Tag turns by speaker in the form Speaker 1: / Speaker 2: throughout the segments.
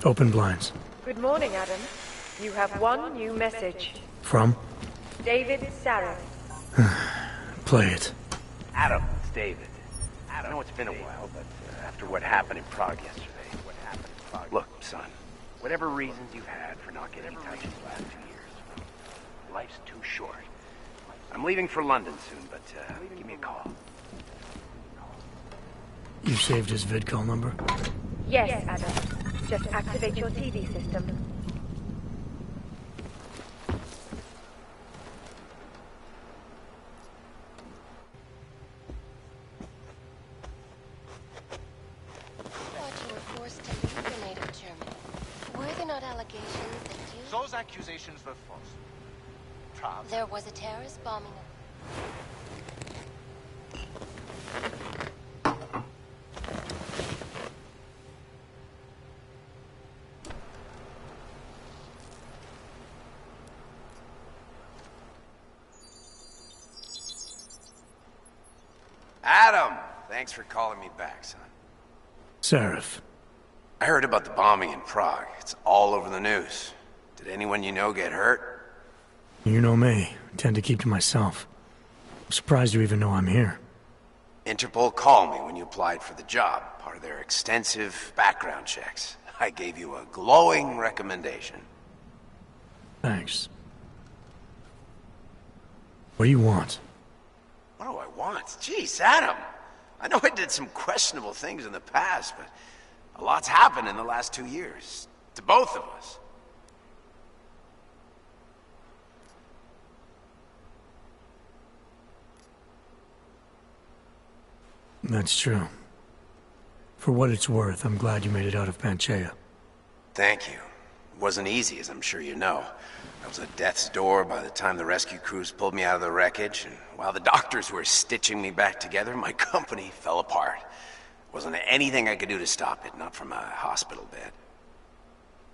Speaker 1: Open blinds.
Speaker 2: Good morning, Adam. You have one new message.
Speaker 1: From?
Speaker 2: David Sarah.
Speaker 1: Play it.
Speaker 3: Adam, it's David. I know it's been a while, but after what happened in Prague yesterday... Look, son, whatever reasons you've had for not getting in touch in the last 2 years, life's too short. I'm leaving for London soon, but give me a call.
Speaker 1: You saved his vidcall number?
Speaker 2: Yes, Adam. Just activate your TV system.
Speaker 4: Those accusations were false. Prague.
Speaker 5: There was a terrorist bombing.
Speaker 3: Adam! Thanks for calling me back, son.
Speaker 1: Seraph.
Speaker 3: I heard about the bombing in Prague. It's all over the news. Did anyone you know get hurt?
Speaker 1: You know me. I tend to keep to myself. I'm surprised you even know I'm here.
Speaker 3: Interpol called me when you applied for the job, part of their extensive background checks. I gave you a glowing recommendation.
Speaker 1: Thanks. What do you want?
Speaker 3: What do I want? Jeez, Adam! I know I did some questionable things in the past, but a lot's happened in the last 2 years. To both of us.
Speaker 1: That's true. For what it's worth, I'm glad you made it out of Panchaea.
Speaker 3: Thank you. It wasn't easy, as I'm sure you know. I was at death's door by the time the rescue crews pulled me out of the wreckage, and while the doctors were stitching me back together, my company fell apart. Wasn't anything I could do to stop it, not from a hospital bed.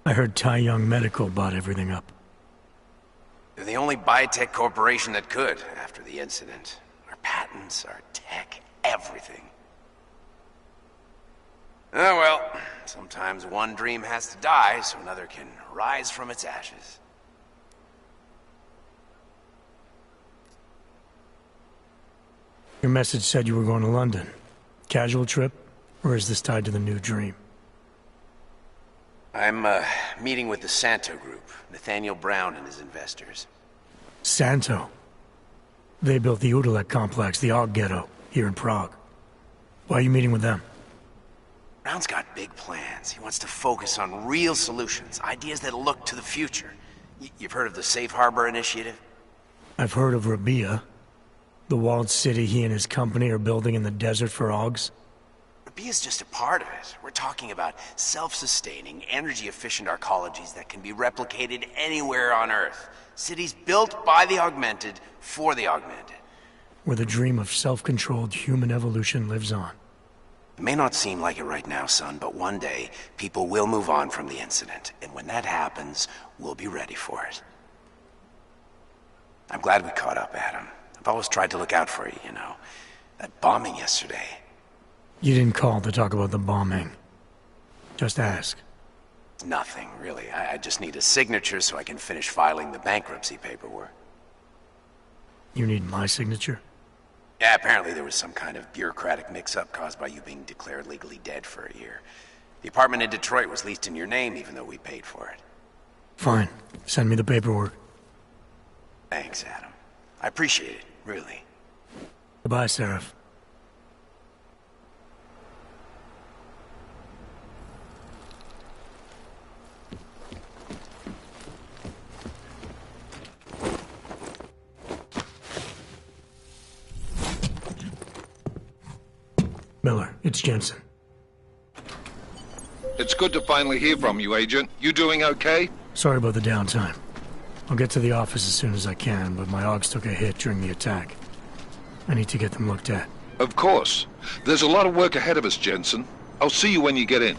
Speaker 1: I heard Tai Young Medical bought everything up.
Speaker 3: They're the only biotech corporation that could, after the incident. Our patents, our tech, everything. Oh well, sometimes one dream has to die so another can rise from its ashes.
Speaker 1: Your message said you were going to London. Casual trip? Or is this tied to the new dream?
Speaker 3: I'm meeting with the Santo Group, Nathaniel Brown and his investors.
Speaker 1: Santo? They built the Udalek complex, the Og Ghetto, here in Prague. Why are you meeting with them?
Speaker 3: Brown's got big plans. He wants to focus on real solutions, ideas that look to the future. You've heard of the Safe Harbor Initiative?
Speaker 1: I've heard of Rabia. The walled city he and his company are building in the desert for Augs.
Speaker 3: Rabia's just a part of it. We're talking about self-sustaining, energy-efficient arcologies that can be replicated anywhere on Earth. Cities built by the augmented, for the augmented.
Speaker 1: Where the dream of self-controlled human evolution lives on.
Speaker 3: It may not seem like it right now, son, but one day, people will move on from the incident. And when that happens, we'll be ready for it. I'm glad we caught up, Adam. I've always tried to look out for you, you know. That bombing yesterday.
Speaker 1: You didn't call to talk about the bombing. Just ask.
Speaker 3: Nothing, really. I just need a signature so I can finish filing the bankruptcy paperwork.
Speaker 1: You need my signature?
Speaker 3: Yeah, apparently there was some kind of bureaucratic mix-up caused by you being declared legally dead for a year. The apartment in Detroit was leased in your name even though we paid for it.
Speaker 1: Fine. Send me the paperwork.
Speaker 3: Thanks, Adam. I appreciate it, really.
Speaker 1: Goodbye, Seraph. Miller, it's Jensen.
Speaker 6: It's good to finally hear from you, Agent. You doing okay?
Speaker 1: Sorry about the downtime. I'll get to the office as soon as I can, but my Augs took a hit during the attack. I need to get them looked at.
Speaker 6: Of course. There's a lot of work ahead of us, Jensen. I'll see you when you get in.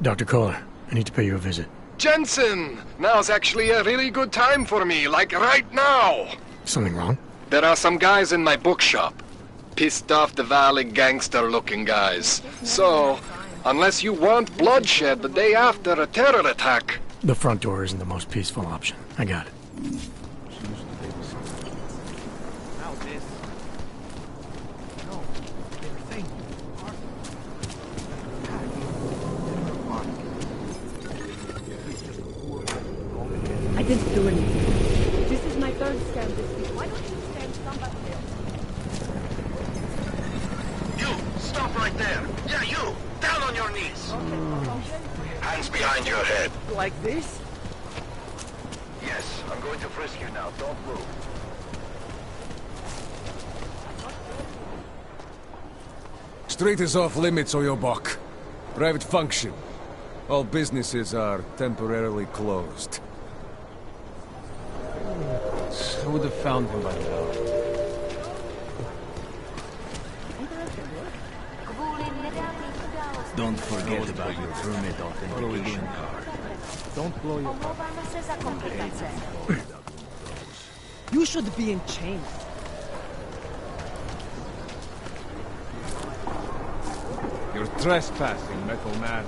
Speaker 1: Dr. Kohler, I need to pay you a visit.
Speaker 7: Jensen! Now's actually a really good time for me, like right now!
Speaker 1: Something wrong?
Speaker 7: There are some guys in my bookshop. Pissed off the valley gangster-looking guys. So, Unless you want bloodshed the day after a terror attack.
Speaker 1: The front door isn't the most peaceful option. I got it.
Speaker 2: I didn't do anything. This is my third scan this week. Why don't you scan somebody else?
Speaker 5: You! Stop right there! Yeah, you! Down on your knees! Hands behind your head.
Speaker 2: Like this?
Speaker 5: Yes, I'm going to frisk you now. Don't move.
Speaker 8: Street is off limits, Oyobok. Private function. All businesses are temporarily closed.
Speaker 9: Who would have found him by now?
Speaker 10: Don't forget about your permit authentication card.
Speaker 9: Don't blow your...
Speaker 2: You should be in chains.
Speaker 8: You're trespassing, Metal Man.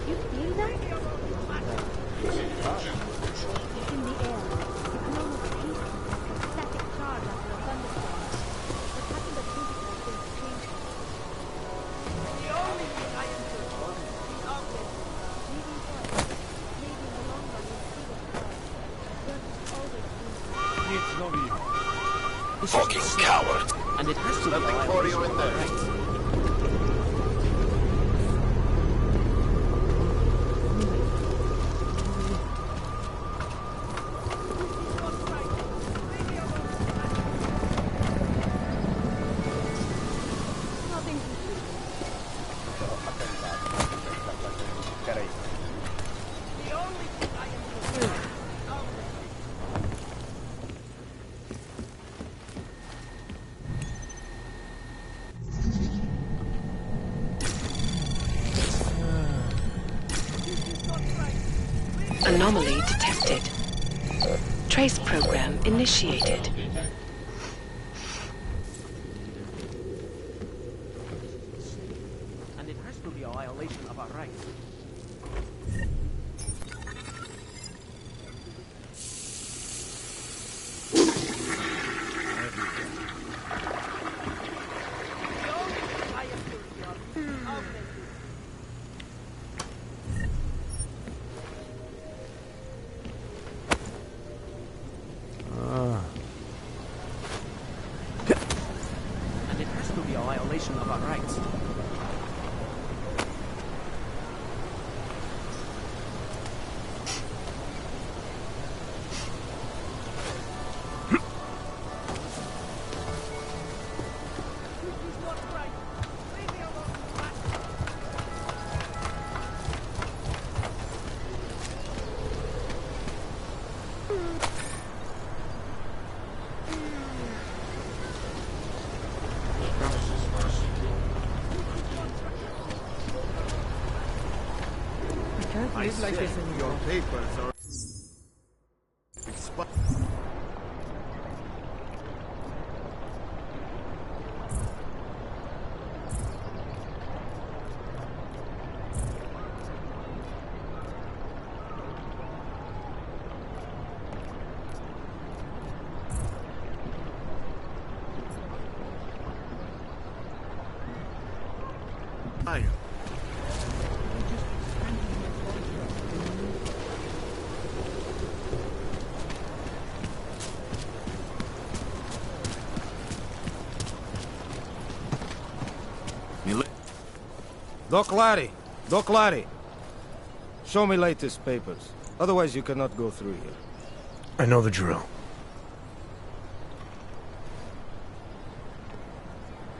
Speaker 11: You feel that? It's in the air. You can almost taste it, like a static charge after a thunderstorm. What's happened at physical is going to change it. The only thing I can do is outlet. Maybe first. Maybe in the long run you'll see what's right. Work is always easy.
Speaker 9: It's no evil.
Speaker 5: Fucking coward!
Speaker 2: And it has to
Speaker 5: Nothing for you in there.
Speaker 12: Anomaly detected. Trace program initiated.
Speaker 2: And it has to be a violation of our rights. And it has to be a violation of our rights.
Speaker 9: I live like this in your papers are...
Speaker 13: Doc Larry. Show me latest papers. Otherwise you cannot go through here.
Speaker 1: I know the drill.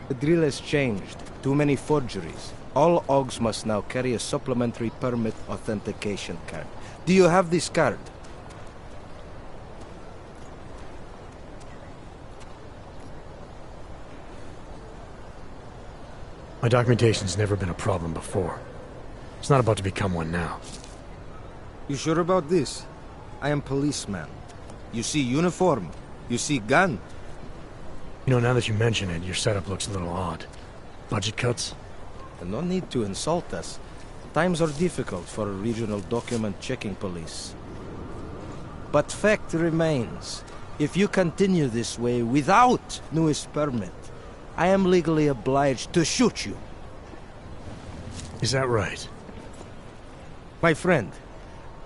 Speaker 13: The drill has changed. Too many forgeries. All OGs must now carry a supplementary permit authentication card. Do you have this card?
Speaker 1: My documentation's never been a problem before. It's not about to become one now.
Speaker 13: You sure about this? I am policeman. You see uniform. You see gun.
Speaker 1: You know, now that you mention it, your setup looks a little odd. Budget cuts?
Speaker 13: No need to insult us. Times are difficult for a regional document checking police. But fact remains, if you continue this way without newest permit, I am legally obliged to shoot you.
Speaker 1: Is that right?
Speaker 13: My friend,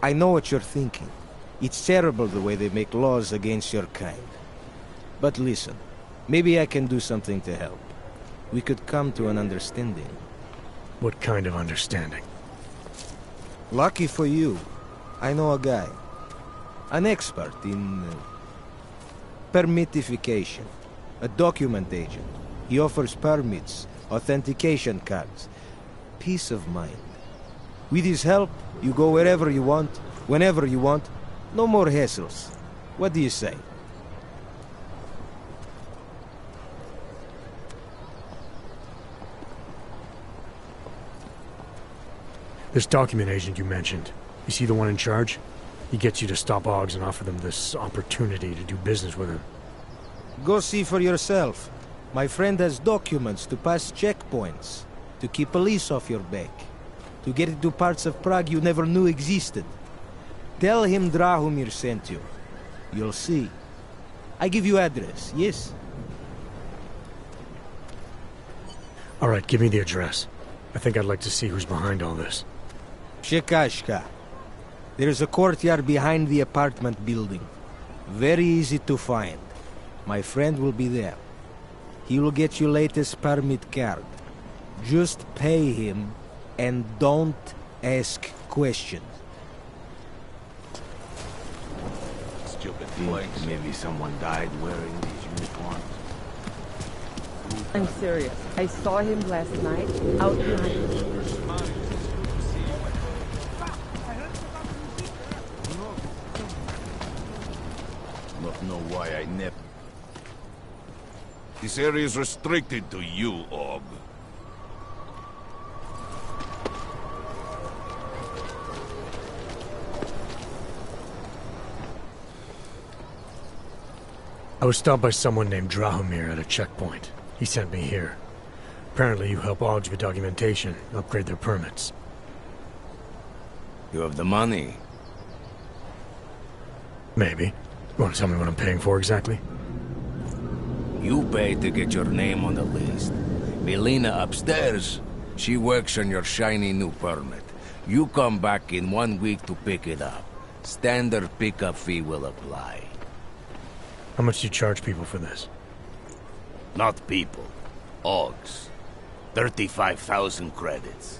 Speaker 13: I know what you're thinking. It's terrible the way they make laws against your kind. But listen, maybe I can do something to help. We could come to an understanding.
Speaker 1: What kind of understanding?
Speaker 13: Lucky for you, I know a guy. An expert in permitification. A document agent. He offers permits, authentication cards. Peace of mind. With his help, you go wherever you want, whenever you want. No more hassles. What do you say?
Speaker 1: This document agent you mentioned, is he the one in charge? He gets you to stop Augs and offer them this opportunity to do business with him.
Speaker 13: Go see for yourself. My friend has documents to pass checkpoints, to keep police off your back, to get into parts of Prague you never knew existed. Tell him Drahomir sent you. You'll see. I give you address, yes?
Speaker 1: All right, give me the address. I think I'd like to see who's behind all this.
Speaker 13: Shekashka. There's a courtyard behind the apartment building. Very easy to find. My friend will be there. He will get you latest permit card. Just pay him and don't ask questions.
Speaker 10: Stupid place. Maybe someone died wearing these uniforms.
Speaker 2: I'm serious. I saw him last night out behind.
Speaker 10: Don't know why I never. This area is restricted to you, Og.
Speaker 1: I was stopped by someone named Drahomir at a checkpoint. He sent me here. Apparently you help Augs with documentation, upgrade their permits.
Speaker 10: You have the money.
Speaker 1: Maybe. You want to tell me what I'm paying for exactly?
Speaker 10: You pay to get your name on the list. Melina upstairs, she works on your shiny new permit. You come back in 1 week to pick it up. Standard pickup fee will apply.
Speaker 1: How much do you charge people for this?
Speaker 10: Not people. Augs. 35,000 credits.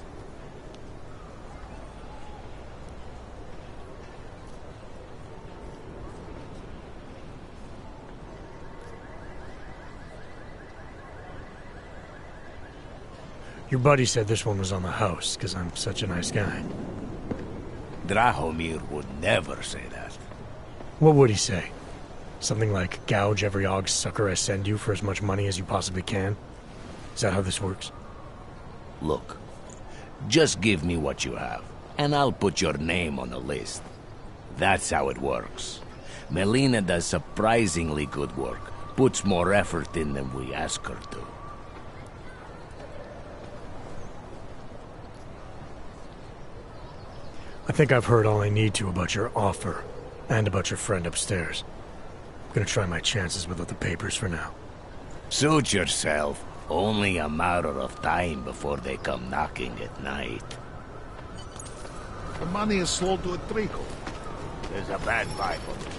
Speaker 1: Your buddy said this one was on the house, because I'm such a nice guy.
Speaker 10: Drahomir would never say that.
Speaker 1: What would he say? Something like, gouge every Aug sucker I send you for as much money as you possibly can? Is that how this works?
Speaker 10: Look, just give me what you have, and I'll put your name on the list. That's how it works. Melina does surprisingly good work, puts more effort in than we ask her to.
Speaker 1: I think I've heard all I need to about your offer, and about your friend upstairs. I'm gonna try my chances without the papers for now.
Speaker 10: Suit yourself. Only a matter of time before they come knocking at night.
Speaker 14: The money is slow to a trickle.
Speaker 10: There's a bad vibe on the street.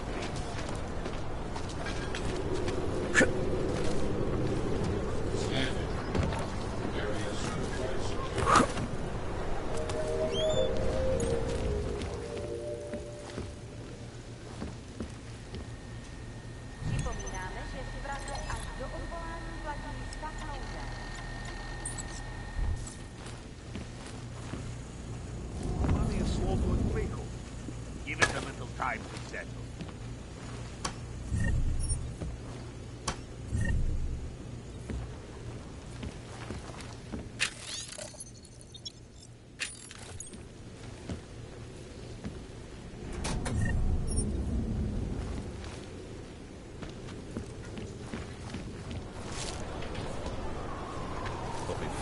Speaker 14: Money is slow to a trickle.
Speaker 10: Give it a little time to settle.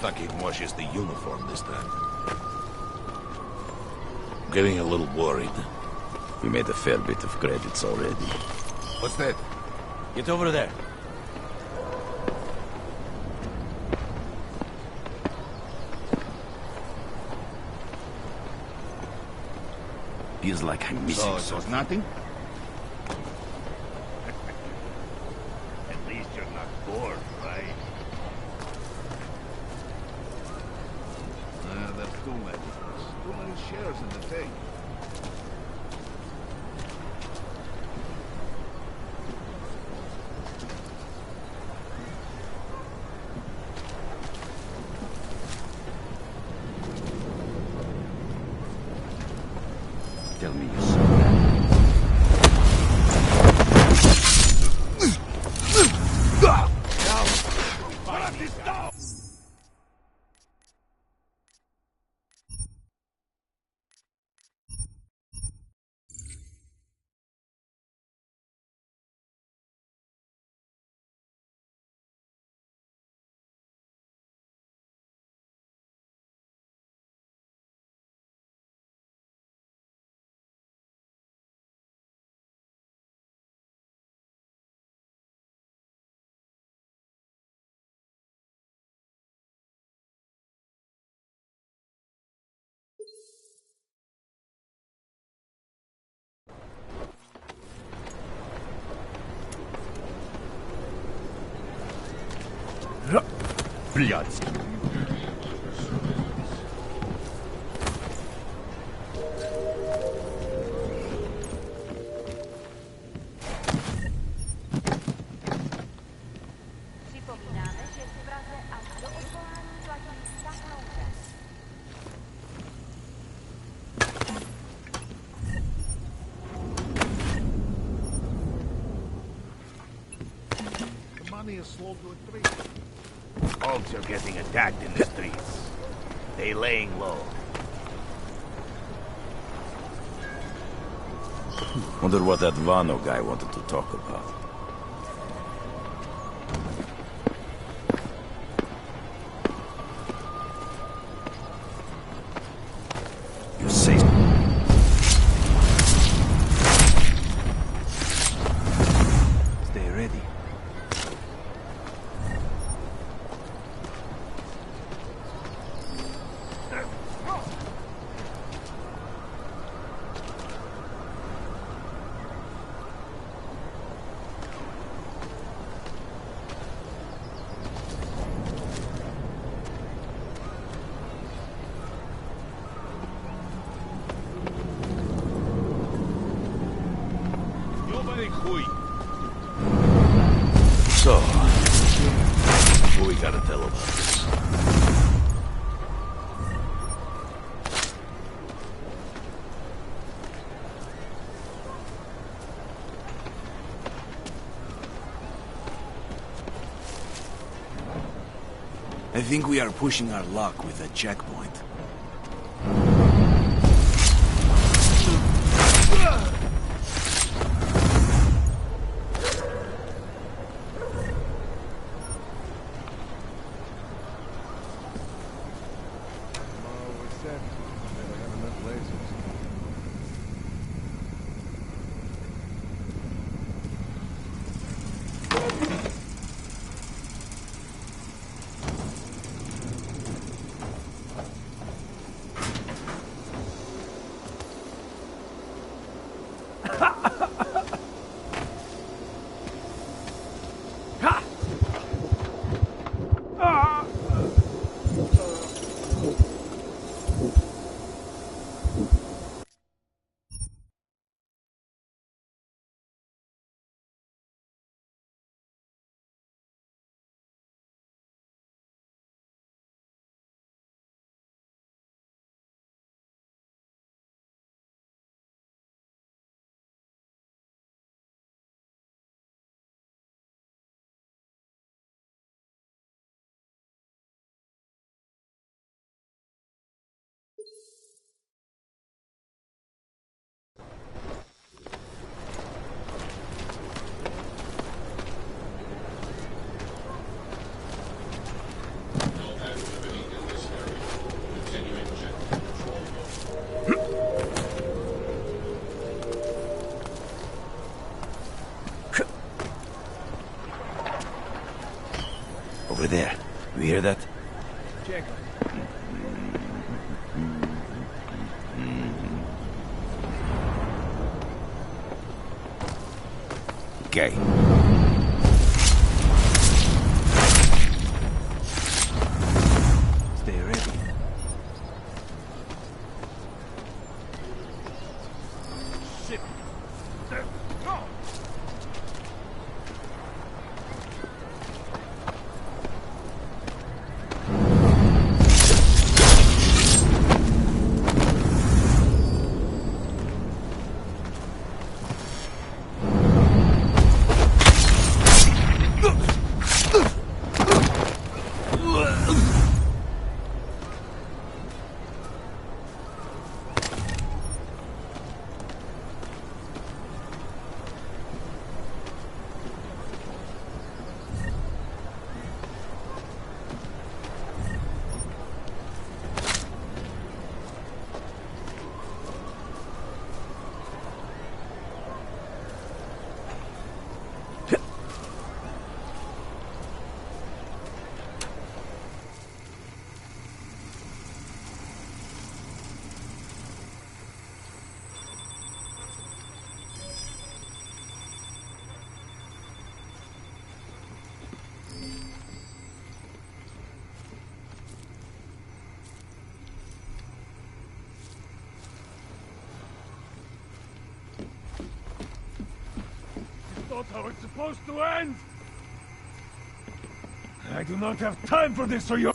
Speaker 14: fucking washes the uniform this time. Getting a little worried.
Speaker 15: We made a fair bit of credits already.
Speaker 14: What's that?
Speaker 15: Get over there. Feels like I'm missing
Speaker 14: So, it was nothing?
Speaker 3: At least you're not bored, right?
Speaker 14: That's too many. Too many shares in the thing.
Speaker 15: Tell me you saw that.
Speaker 3: Блядский.
Speaker 11: Připomínáme, že v Praze až do odvolání platí stav nouze.
Speaker 14: The money is slow to a tree.
Speaker 3: Alts are getting attacked in the streets. They laying low.
Speaker 15: Wonder what that Vano guy wanted to talk about. You say...
Speaker 3: Stay ready.
Speaker 15: So, what we gotta tell about this?
Speaker 10: I think we are pushing our luck with a checkpoint.
Speaker 3: Over there. You hear that?
Speaker 9: Check.
Speaker 3: Okay. Stay ready.
Speaker 9: Shit. Not how it's supposed to end! I do not have time for this, or you...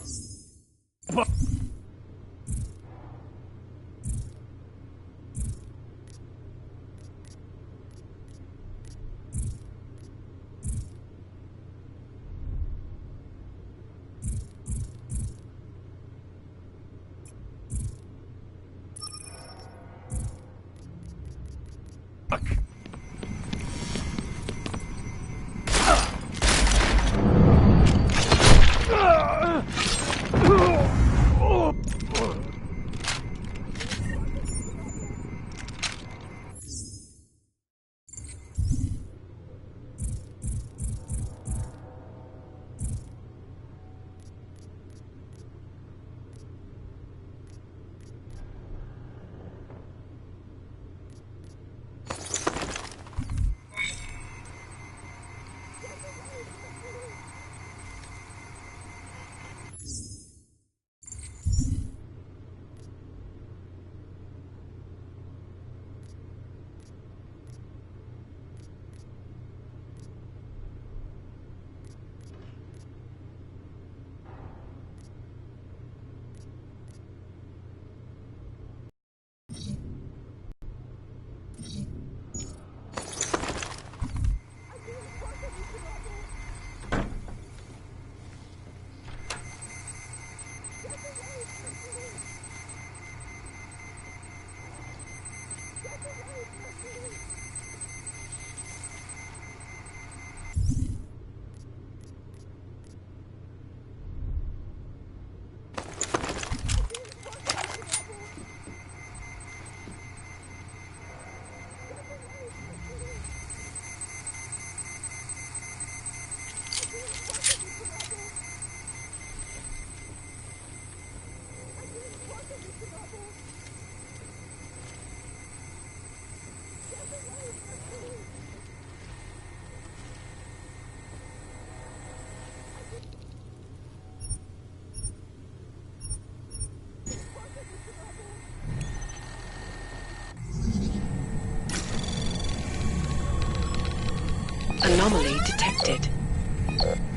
Speaker 12: Anomaly detected.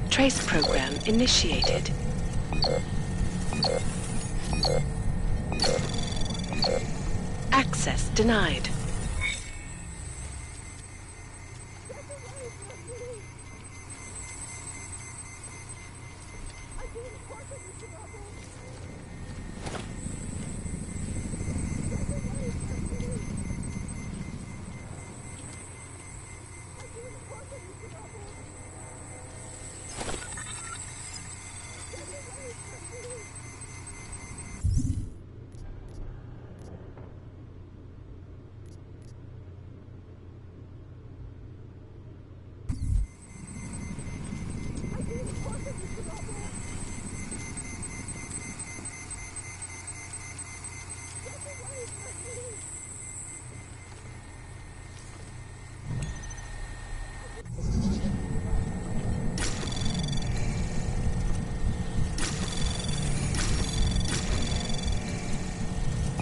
Speaker 12: Trace program initiated. Access denied.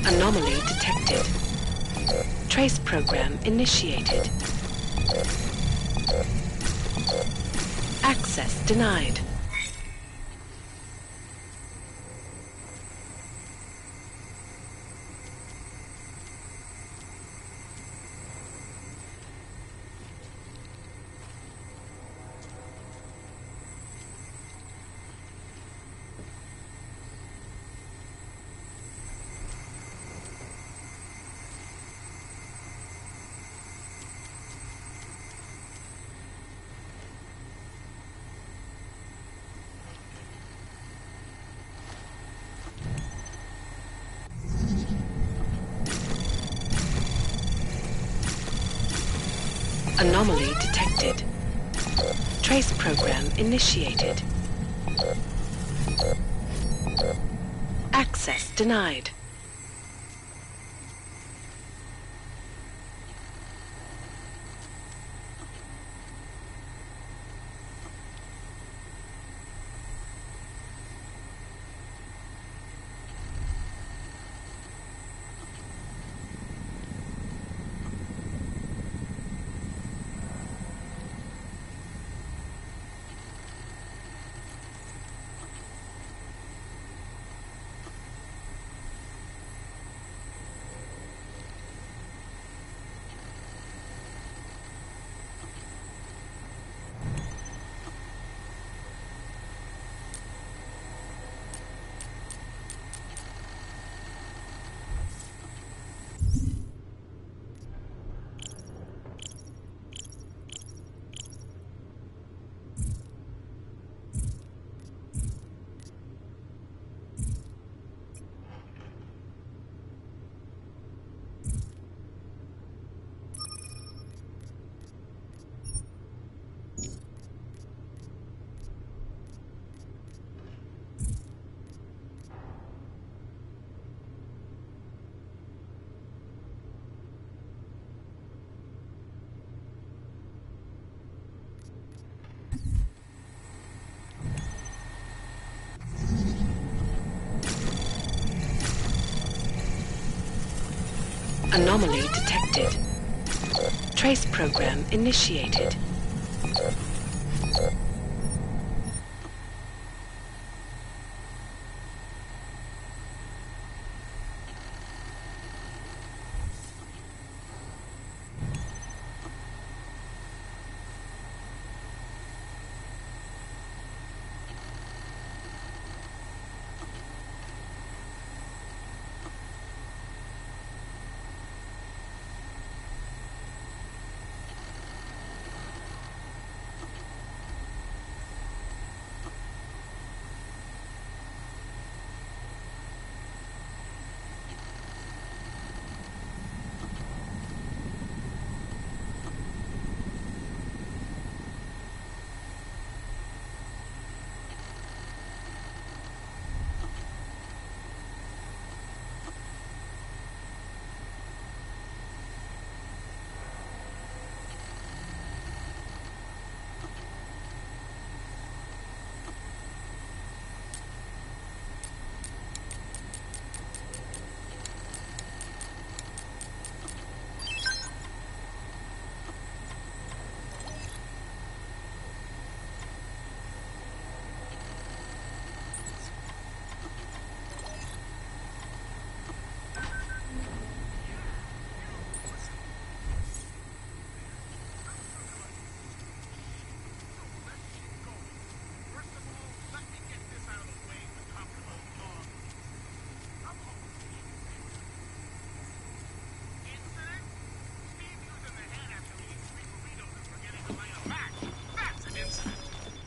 Speaker 12: Anomaly detected. Trace program initiated. Access denied. Anomaly detected. Trace program initiated. Access denied. Anomaly detected. Trace program initiated.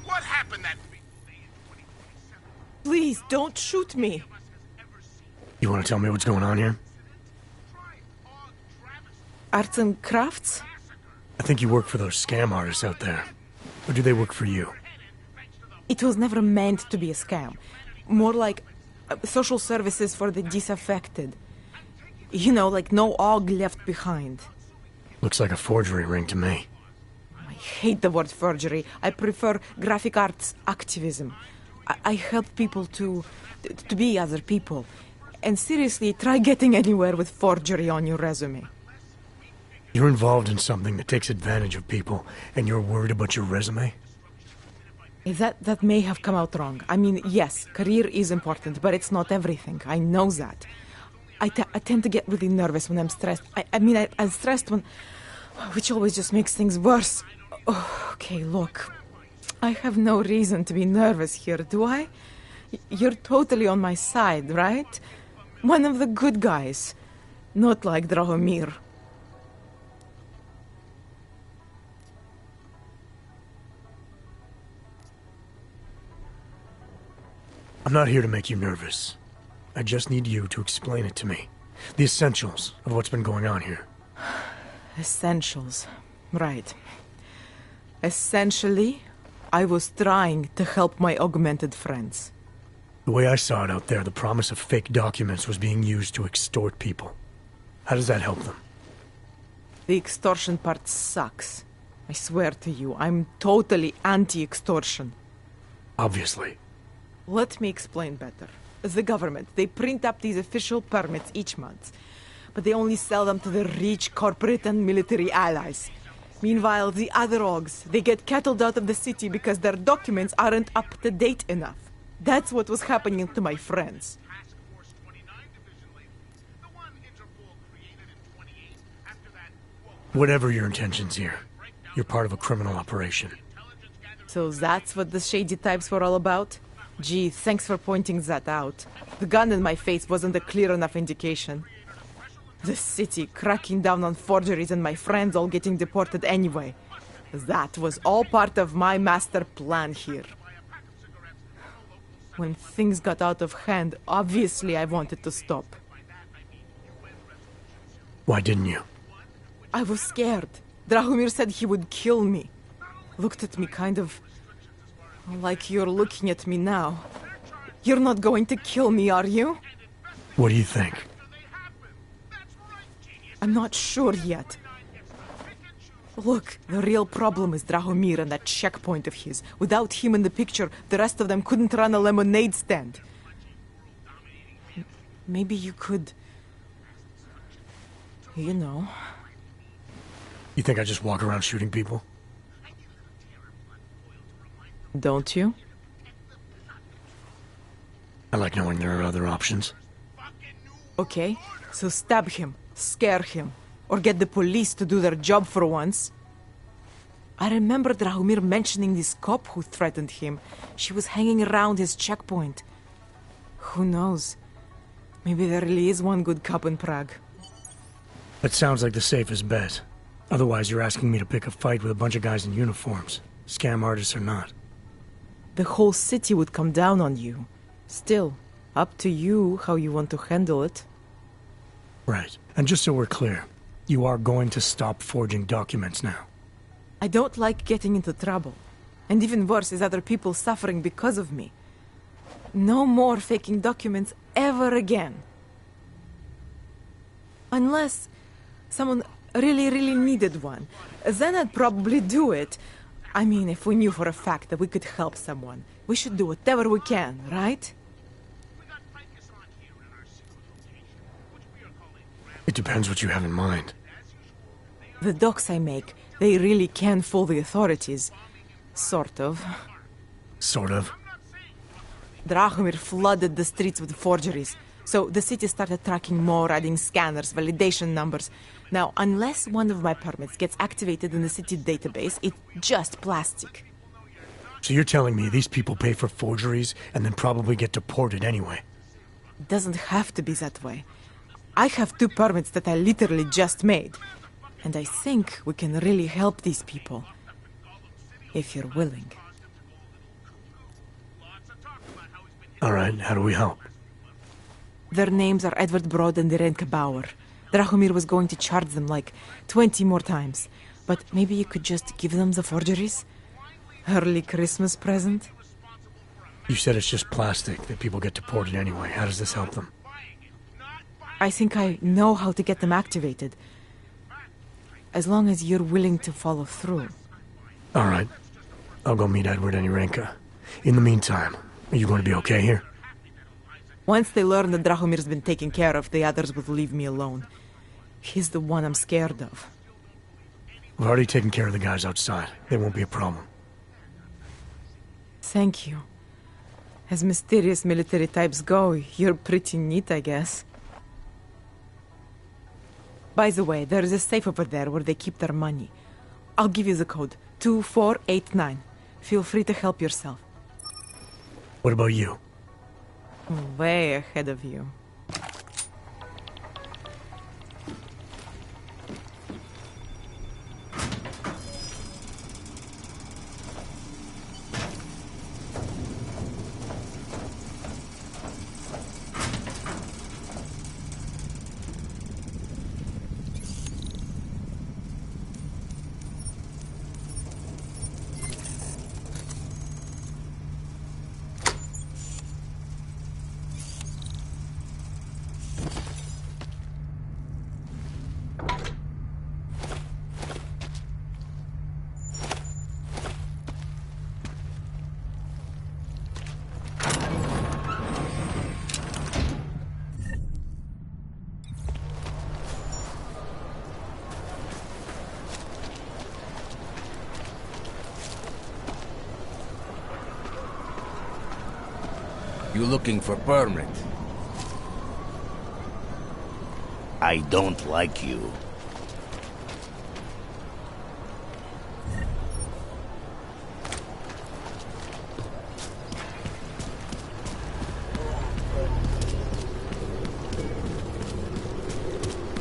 Speaker 4: What happened that week?
Speaker 2: Please, don't shoot me.
Speaker 1: You want to tell me what's going on here?
Speaker 2: Arts and crafts?
Speaker 1: I think you work for those scam artists out there. Or do they work for you?
Speaker 2: It was never meant to be a scam. More like social services for the disaffected. You know, like no og left behind.
Speaker 1: Looks like a forgery ring to me.
Speaker 2: I hate the word forgery. I prefer graphic arts activism. I help people to be other people. And seriously, try getting anywhere with forgery on your resume.
Speaker 1: You're involved in something that takes advantage of people, and you're worried about your resume?
Speaker 2: That may have come out wrong. I mean, yes, career is important, but it's not everything. I know that. I tend to get really nervous when I'm stressed. I'm stressed when... which always just makes things worse. Oh, okay, look. I have no reason to be nervous here, do I? You're totally on my side, right? One of the good guys. Not like Drahomir.
Speaker 1: I'm not here to make you nervous. I just need you to explain it to me. The essentials of what's been going on here.
Speaker 2: Essentials. Right. Essentially, I was trying to help my augmented friends.
Speaker 1: The way I saw it out there, the promise of fake documents was being used to extort people. How does that help them?
Speaker 2: The extortion part sucks. I swear to you, I'm totally anti-extortion.
Speaker 1: Obviously.
Speaker 2: Let me explain better. The government, they print up these official permits each month, but they only sell them to the rich corporate and military allies. Meanwhile, the other Augs, they get cattled out of the city because their documents aren't up to date enough. That's what was happening to my friends.
Speaker 1: Whatever your intentions here, you're part of a criminal operation.
Speaker 2: So that's what the shady types were all about? Gee, thanks for pointing that out. The gun in my face wasn't a clear enough indication. The city cracking down on forgeries and my friends all getting deported anyway. That was all part of my master plan here. When things got out of hand, obviously I wanted to stop.
Speaker 1: Why didn't you?
Speaker 2: I was scared. Drahomir said he would kill me. Looked at me kind of... like you're looking at me now. You're not going to kill me, are you?
Speaker 1: What do you think?
Speaker 2: I'm not sure yet. Look, the real problem is Drahomir and that checkpoint of his. Without him in the picture, the rest of them couldn't run a lemonade stand. Maybe you could... you know...
Speaker 1: You think I just walk around shooting people?
Speaker 2: Don't you?
Speaker 1: I like knowing there are other options.
Speaker 2: Okay, so stab him, scare him, or get the police to do their job for once. I remember Drahomir mentioning this cop who threatened him. She was hanging around his checkpoint. Who knows? Maybe there really is one good cop in Prague.
Speaker 1: That sounds like the safest bet. Otherwise, you're asking me to pick a fight with a bunch of guys in uniforms, scam artists or not.
Speaker 2: The whole city would come down on you. Still, up to you how you want to handle it.
Speaker 1: Right. And just so we're clear, you are going to stop forging documents now.
Speaker 2: I don't like getting into trouble. And even worse is other people suffering because of me. No more faking documents ever again. Unless someone really needed one. Then I'd probably do it. I mean, if we knew for a fact that we could help someone, we should do whatever we can, right?
Speaker 1: It depends what you have in mind.
Speaker 2: The docs I make, they really can fool the authorities. Sort of.
Speaker 1: Sort of?
Speaker 2: Drahomir flooded the streets with forgeries. So the city started tracking more, adding scanners, validation numbers. Now, unless one of my permits gets activated in the city database, it's just plastic.
Speaker 1: So you're telling me these people pay for forgeries and then probably get deported anyway?
Speaker 2: It doesn't have to be that way. I have 2 permits that I literally just made. And I think we can really help these people. If you're willing.
Speaker 1: All right, how do we help?
Speaker 2: Their names are Edward Broad and Irenka Bauer. Drahomir was going to charge them like 20 more times. But maybe you could just give them the forgeries? Early Christmas present?
Speaker 1: You said it's just plastic, that people get deported anyway. How does this help them?
Speaker 2: I think I know how to get them activated. As long as you're willing to follow through.
Speaker 1: All right. I'll go meet Edward and Irenka. In the meantime, are you going to be okay here?
Speaker 2: Once they learn that Drahomir's been taken care of, the others will leave me alone. He's the one I'm scared of.
Speaker 1: We've already taken care of the guys outside. They won't be a problem.
Speaker 2: Thank you. As mysterious military types go, you're pretty neat, I guess. By the way, there is a safe over there where they keep their money. I'll give you the code. 2489. Feel free to help yourself.
Speaker 1: What about you?
Speaker 2: Way ahead of you.
Speaker 10: You looking for permit?
Speaker 15: I don't like you.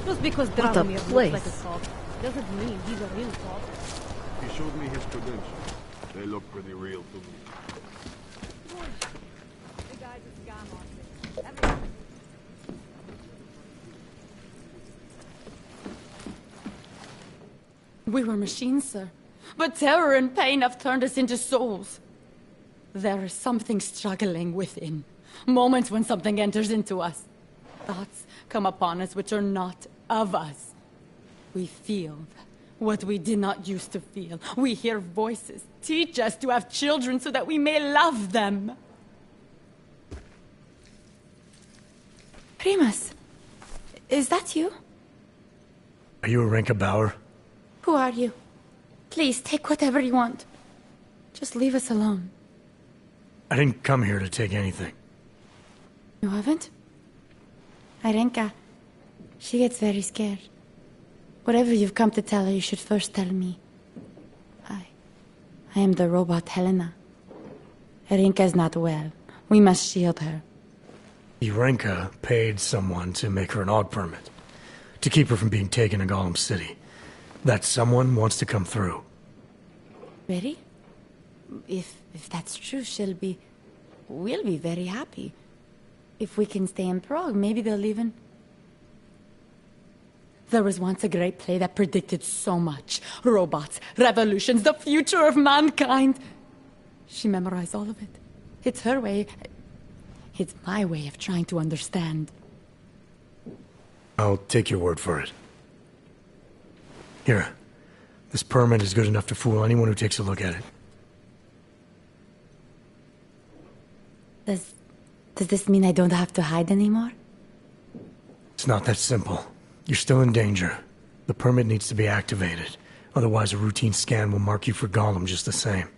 Speaker 11: Just because
Speaker 16: What a
Speaker 11: Drahomir looks
Speaker 16: place.
Speaker 11: like a cop doesn't mean he's a real cop.
Speaker 9: He showed me his credentials. They look pretty real to me.
Speaker 11: The guy's a scam artist.
Speaker 16: We were machines, sir. But terror and pain have turned us into souls. There is something struggling within. Moments when something enters into us. Thoughts come upon us which are not of us. We feel what we did not used to feel. We hear voices teach us to have children so that we may love them. Primus, is that you?
Speaker 1: Are you a Renka Bauer?
Speaker 16: Who are you? Please, take whatever you want. Just leave us alone.
Speaker 1: I didn't come here to take anything.
Speaker 16: You haven't? Arenka, she gets very scared. Whatever you've come to tell her, you should first tell me. I am the robot Helena. Arenka's not well. We must shield her.
Speaker 1: Renka paid someone to make her an AUG permit. To keep her from being taken to Gollum City. That someone wants to come through.
Speaker 16: Really? If that's true, we'll be very happy. If we can stay in Prague, maybe they'll even... There was once a great play that predicted so much. Robots, revolutions, the future of mankind. She memorized all of it. It's her way. It's my way of trying to understand.
Speaker 1: I'll take your word for it. Here. This permit is good enough to fool anyone who takes a look at it.
Speaker 16: Does this mean I don't have to hide anymore?
Speaker 1: It's not that simple. You're still in danger. The permit needs to be activated. Otherwise, a routine scan will mark you for Gollum just the same.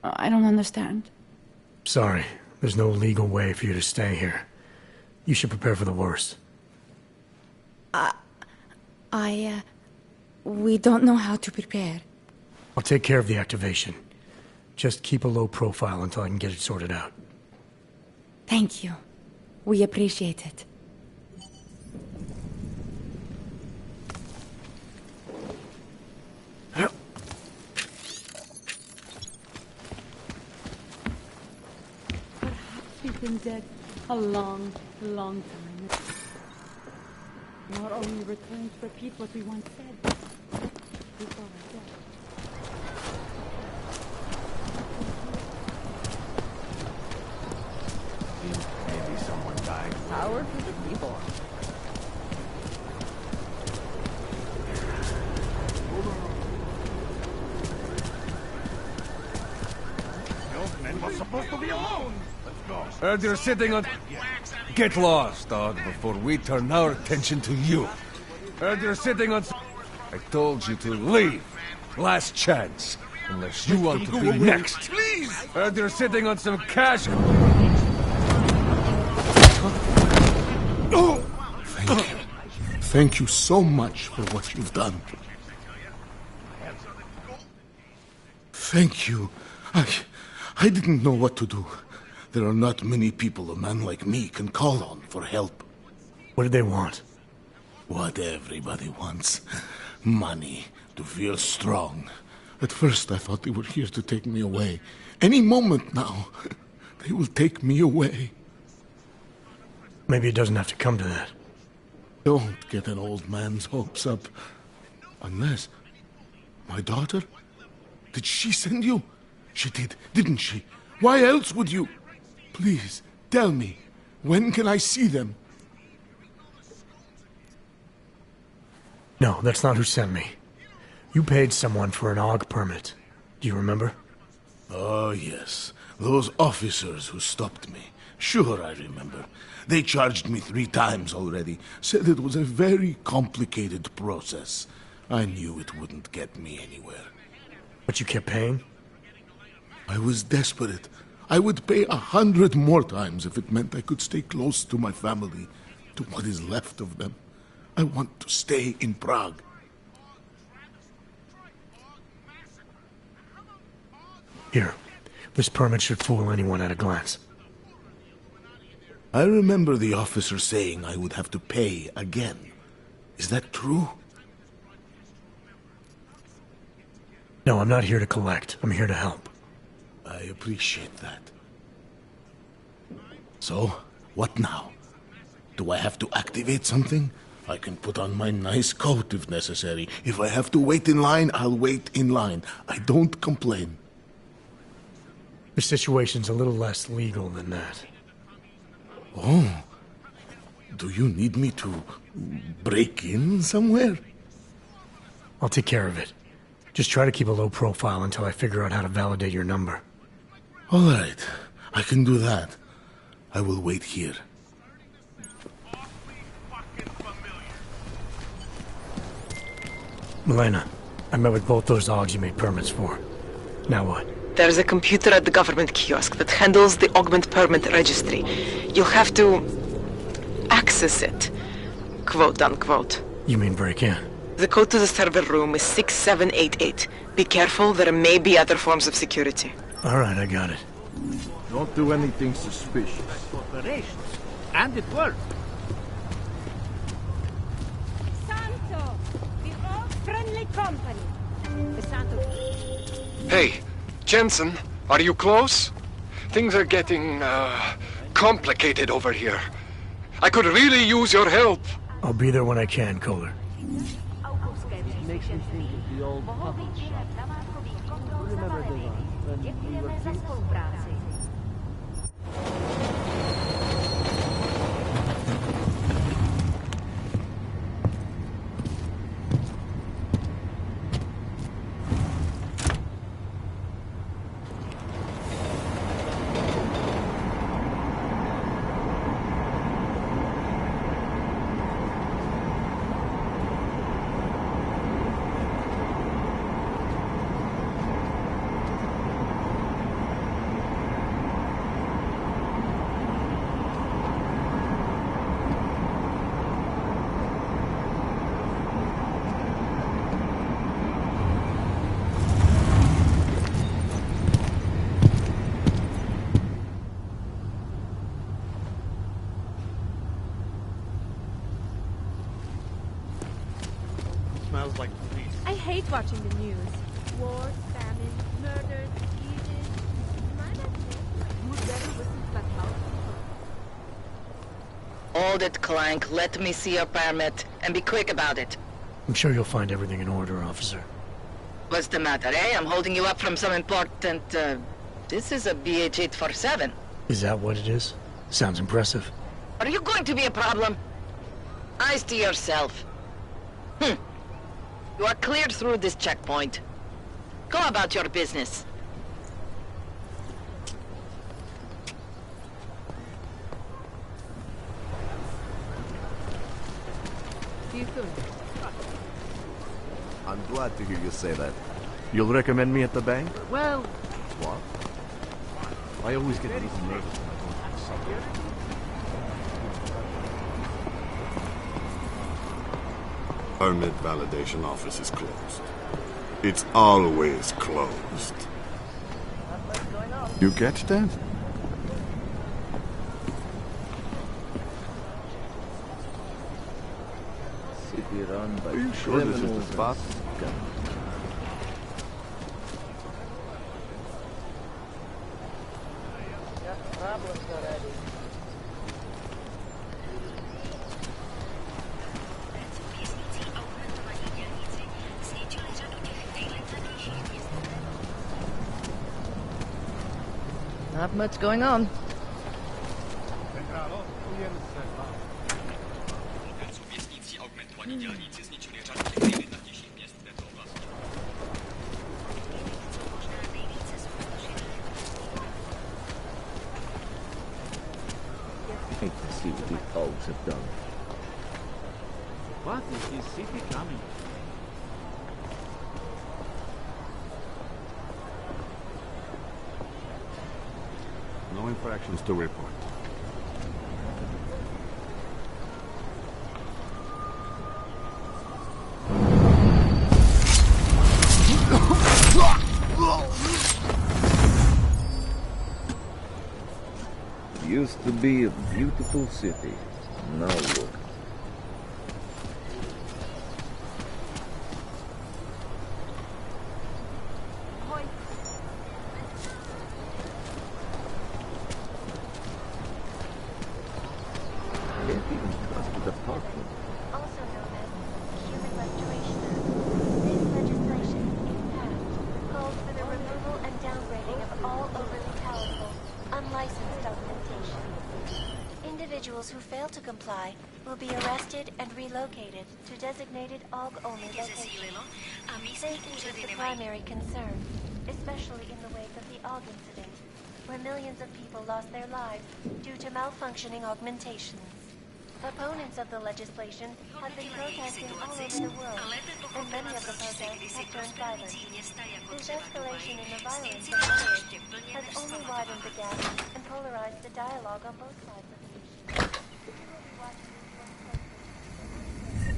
Speaker 16: I don't understand.
Speaker 1: Sorry. There's no legal way for you to stay here. You should prepare for the worst.
Speaker 16: We don't know how to prepare.
Speaker 1: I'll take care of the activation. Just keep a low profile until I can get it sorted out.
Speaker 16: Thank you. We appreciate it.
Speaker 11: Perhaps we've been dead a long, long time. Nor are we returning to repeat what we once said. Before our death.
Speaker 15: Maybe someone died.
Speaker 11: Power to the people.
Speaker 7: was supposed to be alone. Let's go.
Speaker 8: Heard you're sitting on... Get lost, dog, before we turn our attention to you. Heard you're sitting on... I told you to leave. Last chance. Unless you want to be next.
Speaker 7: Please!
Speaker 8: Heard you're sitting on some cash...
Speaker 14: Oh! Thank you. Thank you so much for what you've done. Thank you. I didn't know what to do. There are not many people a man like me can call on for help.
Speaker 1: What did they want?
Speaker 14: What everybody wants. Money. To feel strong. At first I thought they were here to take me away. Any moment now, they will take me away.
Speaker 1: Maybe it doesn't have to come to that.
Speaker 14: Don't get an old man's hopes up. Unless... My daughter? Did she send you? She did, didn't she? Why else would you? Please, tell me. When can I see them?
Speaker 1: No, that's not who sent me. You paid someone for an AUG permit. Do you remember?
Speaker 14: Oh, yes. Those officers who stopped me. Sure, I remember. They charged me 3 times already. Said it was a very complicated process. I knew it wouldn't get me anywhere.
Speaker 1: But you kept paying?
Speaker 14: I was desperate. I would pay 100 more times if it meant I could stay close to my family, to what is left of them. I want to stay in Prague.
Speaker 1: Here. This permit should fool anyone at a glance.
Speaker 14: I remember the officer saying I would have to pay again. Is that true?
Speaker 1: No, I'm not here to collect. I'm here to help.
Speaker 14: I appreciate that. So, what now? Do I have to activate something? I can put on my nice coat if necessary. If I have to wait in line, I'll wait in line. I don't complain.
Speaker 1: The situation's a little less legal than that.
Speaker 14: Oh. Do you need me to break in somewhere?
Speaker 1: I'll take care of it. Just try to keep a low profile until I figure out how to validate your number.
Speaker 14: All right. I can do that. I will wait here.
Speaker 1: Milena, I met with both those AUGs you made permits for. Now what?
Speaker 2: There's a computer at the government kiosk that handles the augment permit registry. You'll have to access it, quote unquote.
Speaker 1: You mean break in?
Speaker 2: The code to the server room is 6788. Be careful, there may be other forms of security.
Speaker 1: All right, I got it.
Speaker 9: Don't do anything suspicious.
Speaker 3: Operations. And it worked.
Speaker 11: Santo! We're all friendly company. Santo.
Speaker 7: Hey, Jensen, are you close? Things are getting, complicated over here. I could really use your help.
Speaker 1: I'll be there when I can, Kohler.
Speaker 17: Makes me think of the old puppet shop. Remember the one when we were kids?
Speaker 3: Smells like police.
Speaker 11: I hate watching the news. Wars, famine, murders, diseases.
Speaker 18: Hold it, Clank. Let me see your permit. And be quick about it.
Speaker 1: I'm sure you'll find everything in order, officer.
Speaker 18: What's the matter, eh? I'm holding you up from some important, This is a BH-847.
Speaker 1: Is that what it is? Sounds impressive.
Speaker 18: Are you going to be a problem? Eyes to yourself. You are cleared through this checkpoint. Go about your business.
Speaker 19: I'm glad to hear you say that.
Speaker 20: You'll recommend me at the bank?
Speaker 17: Well,
Speaker 19: What?
Speaker 20: I always get a little nervous when I go to the subway.
Speaker 14: Permit validation office is closed. It's always closed. You catch that?
Speaker 19: City run by
Speaker 14: Are you sure this is the spot?
Speaker 18: Not much going on.
Speaker 19: Hate to see what these dogs have done.
Speaker 17: what is this city coming?
Speaker 14: No infractions to report.
Speaker 19: Used to be a beautiful city. Now look. Can't even trust the department.
Speaker 11: Also known as Human Restoration Act. This legislation, if passed, calls for the removal and downgrading of all overly powerful, unlicensed documentation. Individuals who fail to comply will be arrested and relocated to designated AUG-only locations. Safety is the primary concern, especially in the wake of the AUG incident, where millions of people lost their lives due to malfunctioning augmentations. Opponents of the legislation have been protesting all over the world, and many of the protests have turned violent. This escalation in the violence of others has only widened the gap and polarized the dialogue on both sides of the issue. We will be watching this one closely.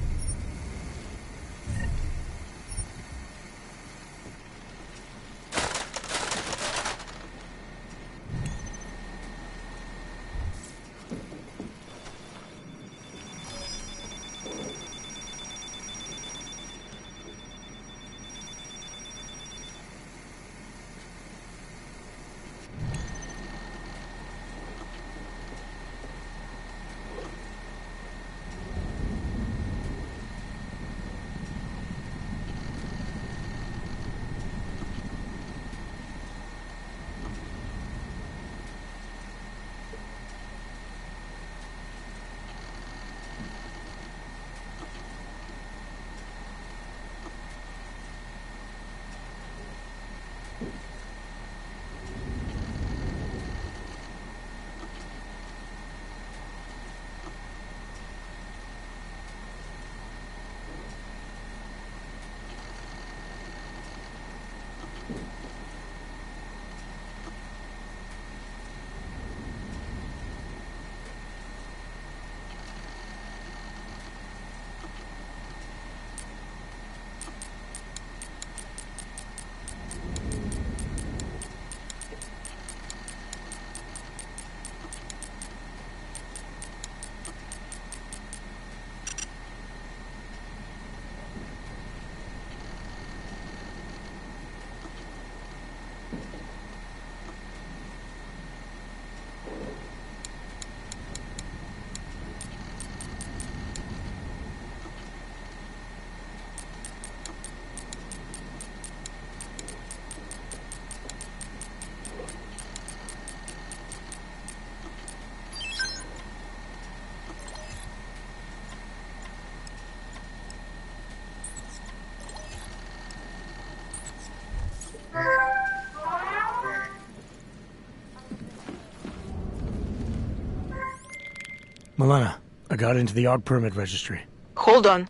Speaker 1: Milena, I got into the AUG permit registry.
Speaker 2: Hold on.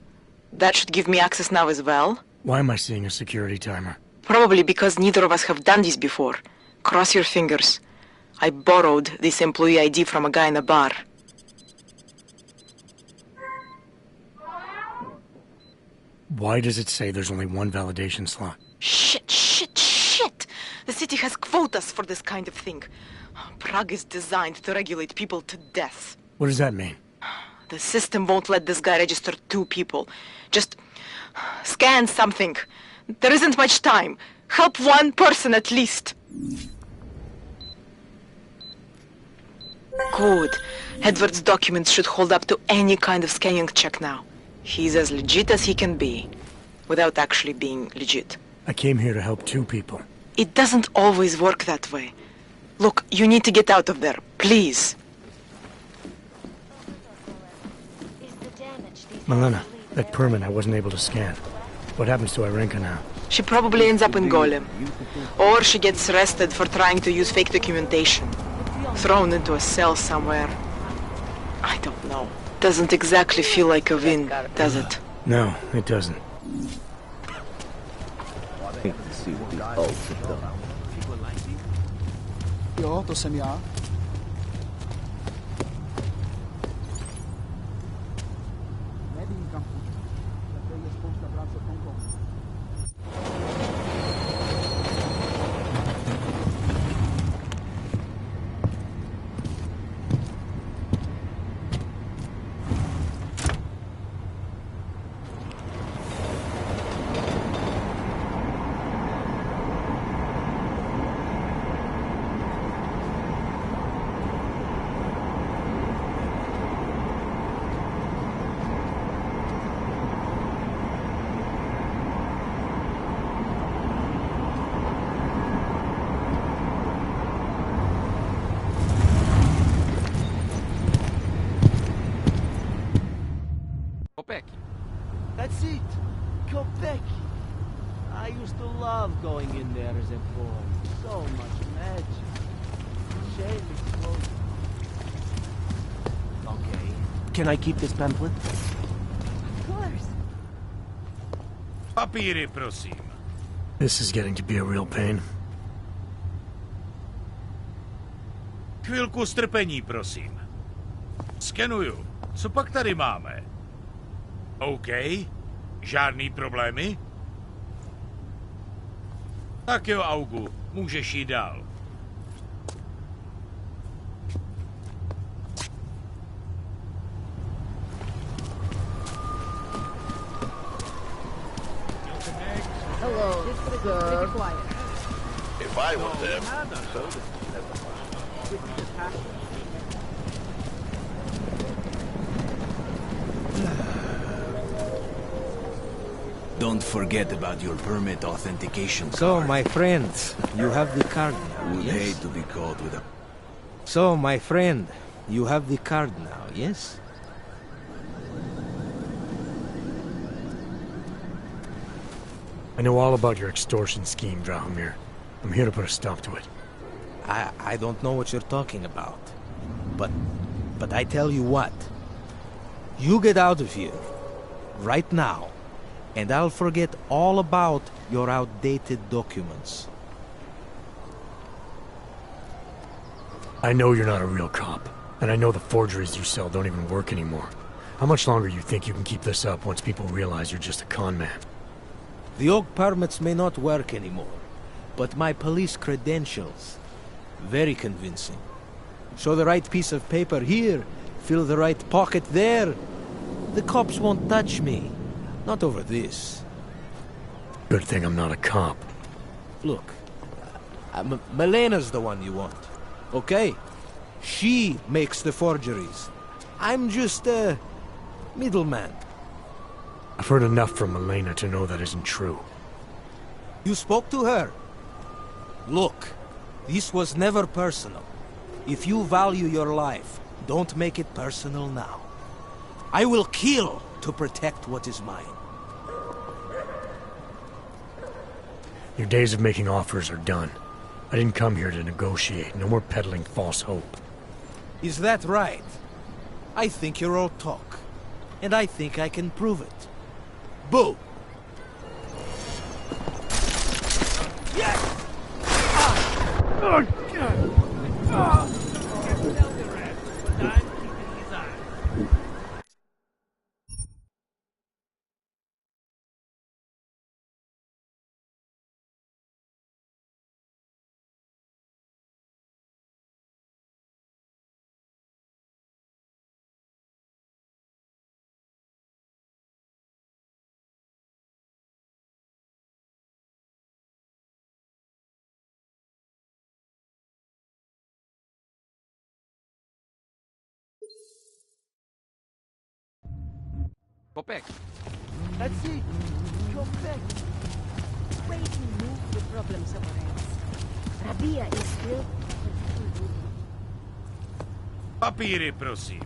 Speaker 2: That should give me access now as well.
Speaker 1: Why am I seeing a security timer?
Speaker 2: Probably because neither of us have done this before. Cross your fingers. I borrowed this employee ID from a guy in a bar.
Speaker 1: Why does it say there's only one validation slot?
Speaker 2: Shit! The city has quotas for this kind of thing. Prague is designed to regulate people to death.
Speaker 1: What does that mean?
Speaker 2: The system won't let this guy register 2 people. Just scan something. There isn't much time. Help 1 person at least. Good. Edward's documents should hold up to any kind of scanning check now. He's as legit as he can be, without actually being legit.
Speaker 1: I came here to help 2 people.
Speaker 2: It doesn't always work that way. Look, you need to get out of there, please.
Speaker 1: Milena, that permit I wasn't able to scan. What happens to Irenka now?
Speaker 2: She probably ends up in Golem. Or she gets arrested for trying to use fake documentation. Thrown into a cell somewhere. I don't know. Doesn't exactly feel like a win, does it?
Speaker 1: No, it doesn't.
Speaker 19: Hate to see what these bulbs have done.
Speaker 17: Jo, to jsem já. Nevím, kam půjdu. Tady je spousta práce v Hongkongu. That's it! Kopeki! I used to love going in there as a boy. So much magic. Shame it's closed. Okay. Can I keep this pamphlet?
Speaker 11: Of course.
Speaker 21: Papíry, prosím.
Speaker 1: This is getting to be a real pain.
Speaker 21: Chvilku strpení, prosím. Skenuju. Co pak tady máme? OK. Žádný problémy? Tak jo, Augu. Můžeš jít dál.
Speaker 11: Hello, sir. Pretty quiet.
Speaker 5: If I were them,
Speaker 10: Don't forget about your permit authentication card.
Speaker 13: So, my friend, you have the card now,
Speaker 10: Would
Speaker 13: yes?
Speaker 10: hate to be caught with a...
Speaker 13: So, my friend, you have the card now, yes?
Speaker 1: I know all about your extortion scheme, Drahomir. I'm here to put a stop to it.
Speaker 13: I don't know what you're talking about. But I tell you what. You get out of here. Right now. And I'll forget all about your outdated documents.
Speaker 1: I know you're not a real cop. And I know the forgeries you sell don't even work anymore. How much longer you think you can keep this up once people realize you're just a con man?
Speaker 13: The oak permits may not work anymore. But my police credentials... very convincing. Show the right piece of paper here, fill the right pocket there. The cops won't touch me. Not over this.
Speaker 1: Good thing I'm not a cop.
Speaker 13: Look, Melena's the one you want, okay? She makes the forgeries. I'm just a middleman.
Speaker 1: I've heard enough from Milena to know that isn't true.
Speaker 13: You spoke to her? Look, this was never personal. If you value your life, don't make it personal now. I will kill to protect what is mine.
Speaker 1: Your days of making offers are done. I didn't come here to negotiate. No more peddling false hope.
Speaker 13: Is that right? I think you're all talk. And I think I can prove it. Boo!
Speaker 20: Popek.
Speaker 17: That's it. Go back.
Speaker 11: Wait to move the problem somewhere else. Rabia is still...
Speaker 21: Papíry, prosím.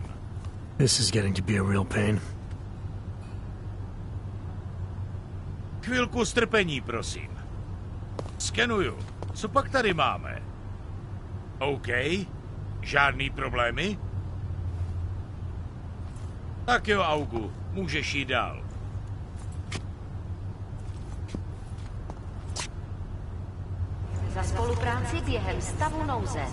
Speaker 1: This is getting to be a real pain.
Speaker 21: Chvilku strpení, prosím. Skenuju. Co pak tady máme? OK. Žádný problémy? Tak jo, Augu. Můžeš jít dál.
Speaker 11: Za spolupráci během stavu nouze.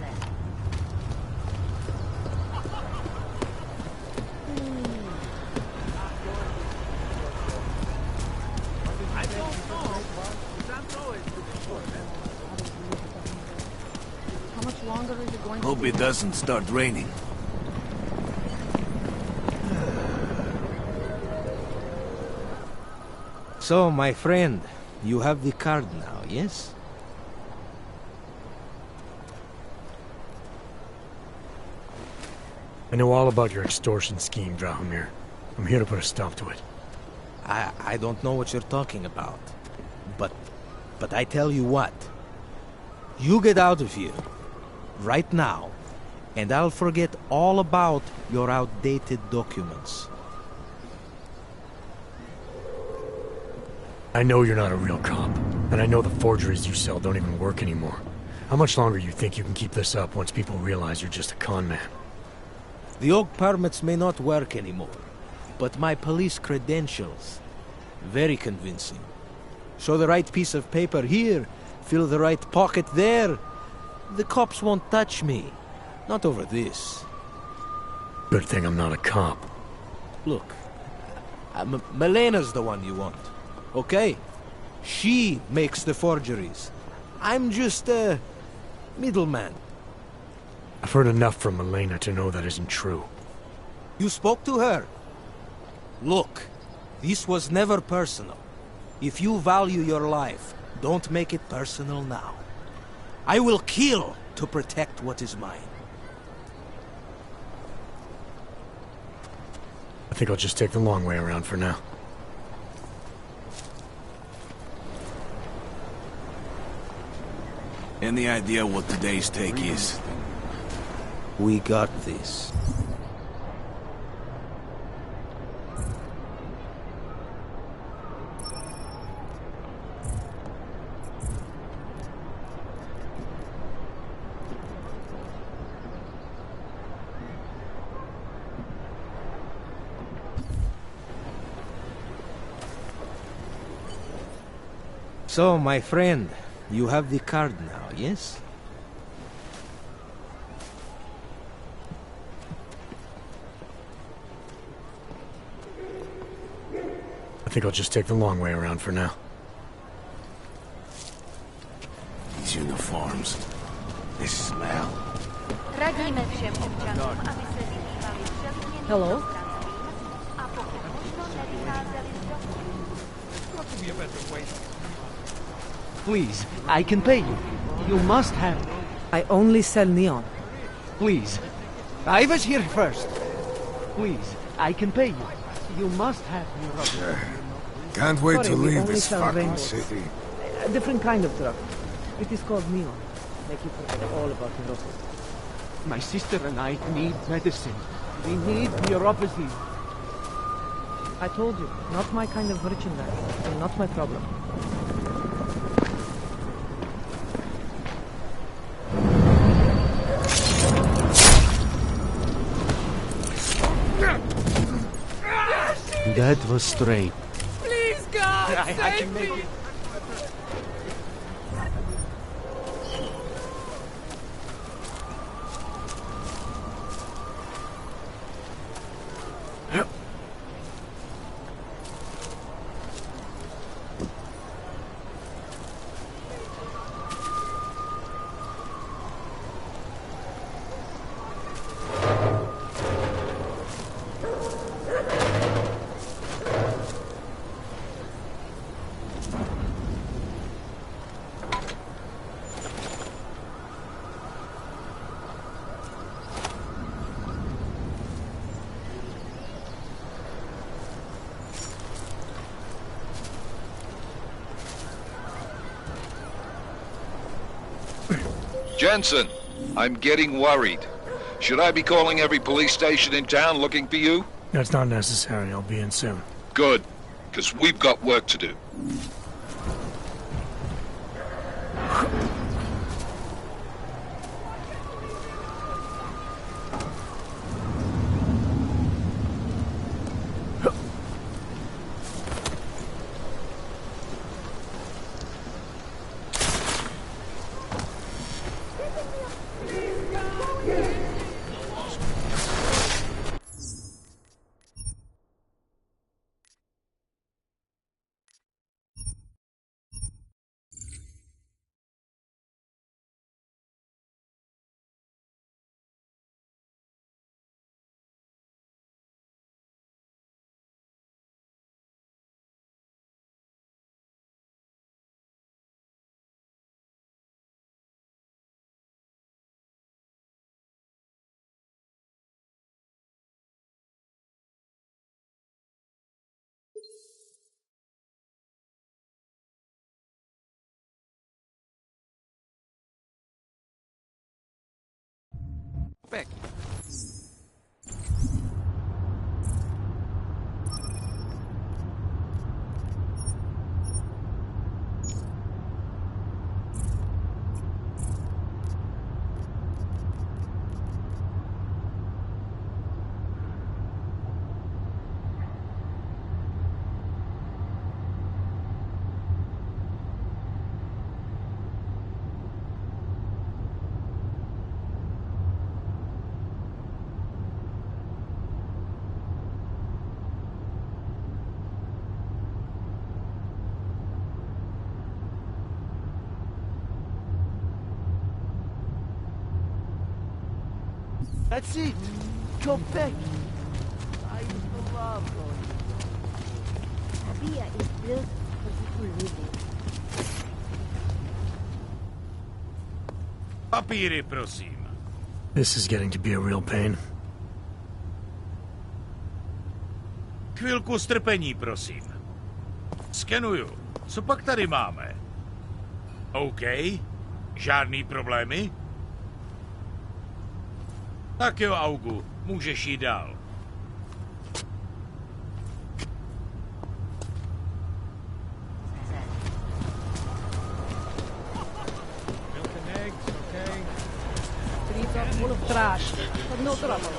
Speaker 16: How much longer is it going to
Speaker 15: Hope it doesn't start raining.
Speaker 13: So, my friend, you have the card now, yes?
Speaker 1: I know all about your extortion scheme, Drahomir. I'm here to put a stop to it.
Speaker 13: I don't know what you're talking about. But I tell you what. You get out of here. Right now. And I'll forget all about your outdated documents.
Speaker 1: I know you're not a real cop. And I know the forgeries you sell don't even work anymore. How much longer you think you can keep this up once people realize you're just a con man?
Speaker 13: The oak permits may not work anymore. But my police credentials, very convincing. Show the right piece of paper here, fill the right pocket there. The cops won't touch me. Not over this.
Speaker 1: Good thing I'm not a cop.
Speaker 13: Look, Melena's the one you want, okay? She makes the forgeries. I'm just a middleman.
Speaker 1: I've heard enough from Milena to know that isn't true.
Speaker 13: You spoke to her? Look, this was never personal. If you value your life, don't make it personal now. I will kill to protect what is mine.
Speaker 1: I think I'll just take the long way around for now.
Speaker 15: Any idea what today's take is?
Speaker 13: We got this. So, my friend, you have the card now, yes?
Speaker 1: I think I'll just take the long way around for now.
Speaker 15: These uniforms. This smell.
Speaker 11: Radíme všem občanům, aby se vyhýbali všeliměným
Speaker 2: Hello?
Speaker 11: prostranství a pokud možno nevycházeli z domu.
Speaker 17: Please, I can pay you. You must have...
Speaker 2: I only sell neon.
Speaker 17: Please. I was here first. Please, I can pay you. You must have your rubber.
Speaker 8: Can't wait to
Speaker 2: Sorry, we
Speaker 8: leave
Speaker 2: only
Speaker 8: this
Speaker 2: sell
Speaker 8: fucking
Speaker 2: rainbows.
Speaker 8: city.
Speaker 2: A different kind of drug. It is called neon. Make you forget all about neuropathy.
Speaker 17: My sister and I need medicine. We need neuropathy.
Speaker 2: I told you, not my kind of merchandise. And not my problem.
Speaker 17: That was straight.
Speaker 16: Please,
Speaker 17: I can make it.
Speaker 6: Jensen, I'm getting worried. Should I be calling every police station in town looking for you?
Speaker 1: That's not necessary. I'll be in soon.
Speaker 6: Good, because we've got work to do.
Speaker 17: Back. That's it. Come back. I used to love going.
Speaker 11: Via is built for people living.
Speaker 21: Papíry, prosím.
Speaker 1: This is getting to be a real pain.
Speaker 21: Chvilku strpení, prosím. Skenuju. Co pak tady máme? OK. Žádný problémy? Tak jo, Augu. Můžeš jít dál.
Speaker 17: Milk and eggs, okay? Streets are full of trash, but no trouble.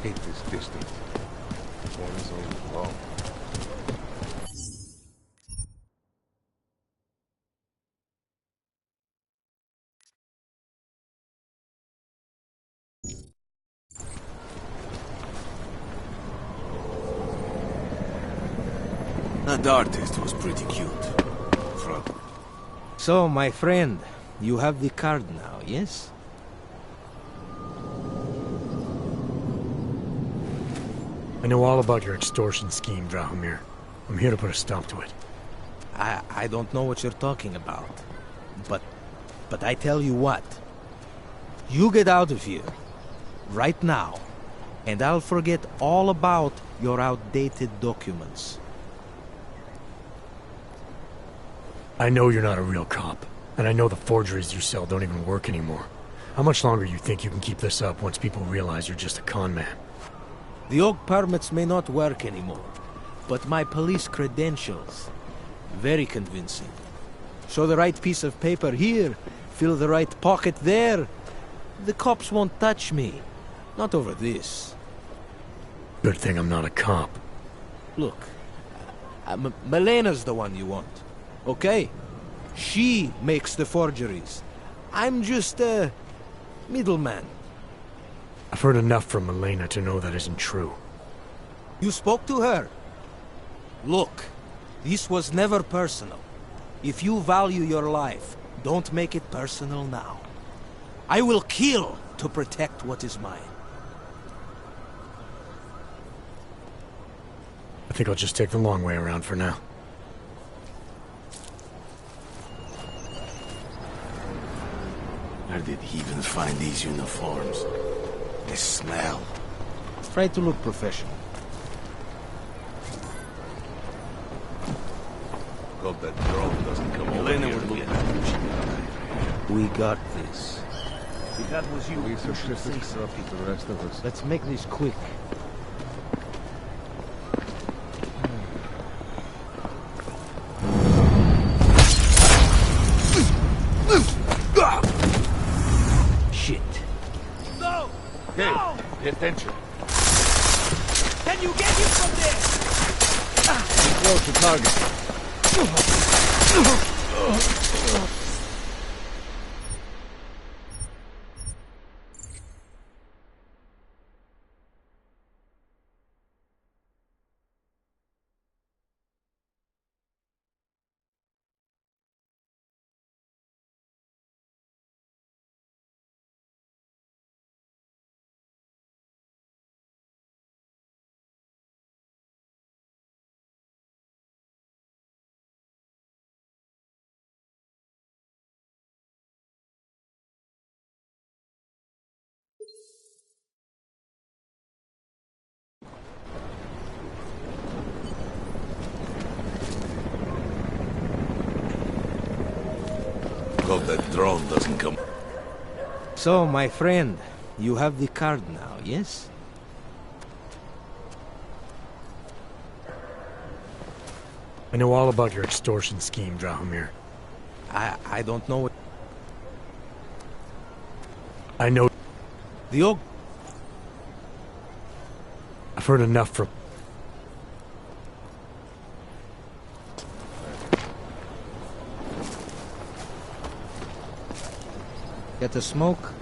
Speaker 8: Hate this district. One is only wrong.
Speaker 10: That artist was pretty cute.
Speaker 13: So, my friend, you have the card now, yes?
Speaker 1: I know all about your extortion scheme, Drahomir. I'm here to put a stop to it.
Speaker 13: I don't know what you're talking about. But I tell you what. You get out of here. Right now. And I'll forget all about your outdated documents.
Speaker 1: I know you're not a real cop. And I know the forgeries you sell don't even work anymore. How much longer you think you can keep this up once people realize you're just a con man?
Speaker 13: The oak permits may not work anymore. But my police credentials... very convincing. Show the right piece of paper here, fill the right pocket there. The cops won't touch me. Not over this.
Speaker 1: Good thing I'm not a cop.
Speaker 13: Look, Melena's the one you want. Okay? She makes the forgeries. I'm just a middleman.
Speaker 1: I've heard enough from Elena to know that isn't true.
Speaker 13: You spoke to her? Look, this was never personal. If you value your life, don't make it personal now. I will kill to protect what is mine.
Speaker 1: I think I'll just take the long way around for now.
Speaker 15: Where did he even find these uniforms? The smell.
Speaker 13: Try to look professional.
Speaker 15: Hope that drone doesn't come over here again.
Speaker 13: We got this.
Speaker 17: If that was you,
Speaker 8: Police are just as corrupt as the rest of us.
Speaker 13: Let's make this quick.
Speaker 17: Shit.
Speaker 15: No! Hey, pay attention.
Speaker 17: Can you get him from there?
Speaker 8: Close to target.
Speaker 15: Hope that drone doesn't come.
Speaker 13: So, my friend, you have the card now, yes?
Speaker 1: I know all about your extortion scheme, Drahomir.
Speaker 13: I don't know what...
Speaker 1: I know...
Speaker 13: The Og...
Speaker 1: I've heard enough from...
Speaker 13: Get a smoke?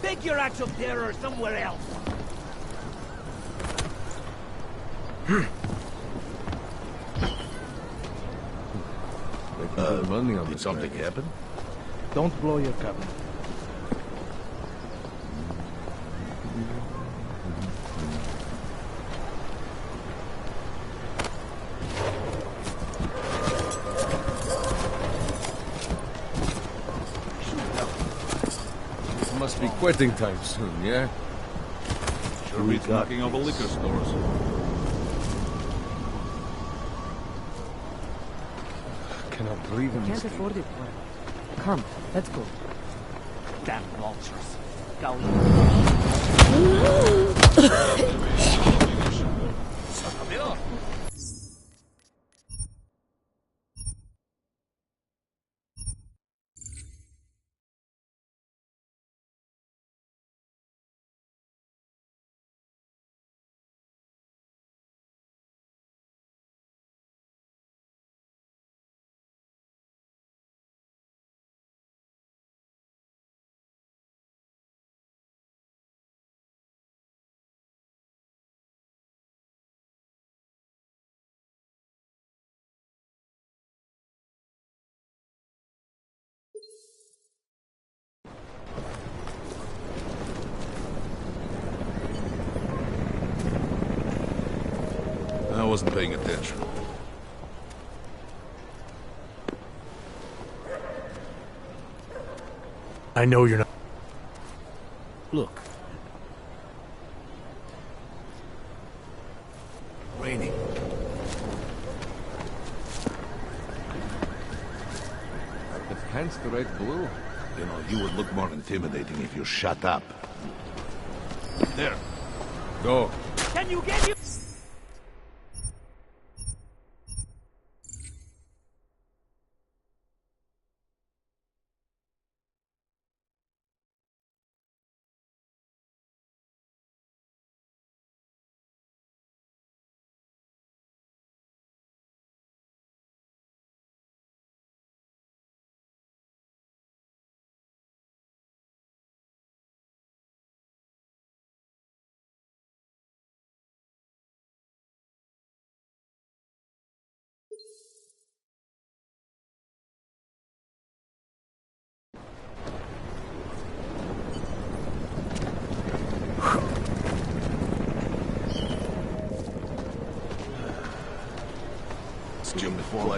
Speaker 17: Take your acts of terror somewhere else.
Speaker 15: Did something happen?
Speaker 13: Don't blow your cover.
Speaker 8: Must be quitting time soon, yeah?
Speaker 9: Sure beats knocking over liquor stores.
Speaker 8: Cannot breathe in this.
Speaker 2: Can't afford it. Come, let's go.
Speaker 17: Damn vultures.
Speaker 15: I wasn't paying attention.
Speaker 1: I know you're not...
Speaker 13: Look.
Speaker 15: Raining.
Speaker 8: The pants the right blue?
Speaker 15: You know, you would look more intimidating if you shut up. There.
Speaker 8: Go.
Speaker 17: Can you get him?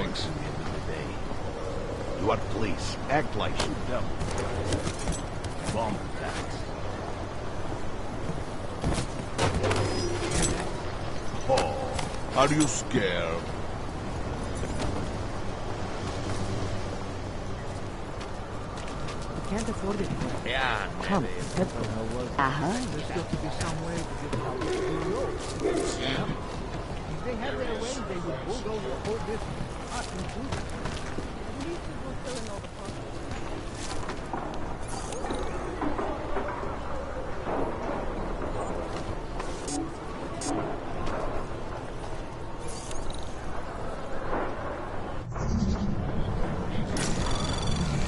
Speaker 6: Thanks.
Speaker 15: You are police. Act like you devil. Bomb attacks.
Speaker 14: Oh, are you scared?
Speaker 17: Can't afford it.
Speaker 21: Yeah,
Speaker 17: Come, let's go. There's got to be some way to get out. If they had their way, they would bulldoze the whole district. Us included. At least it will fill in all the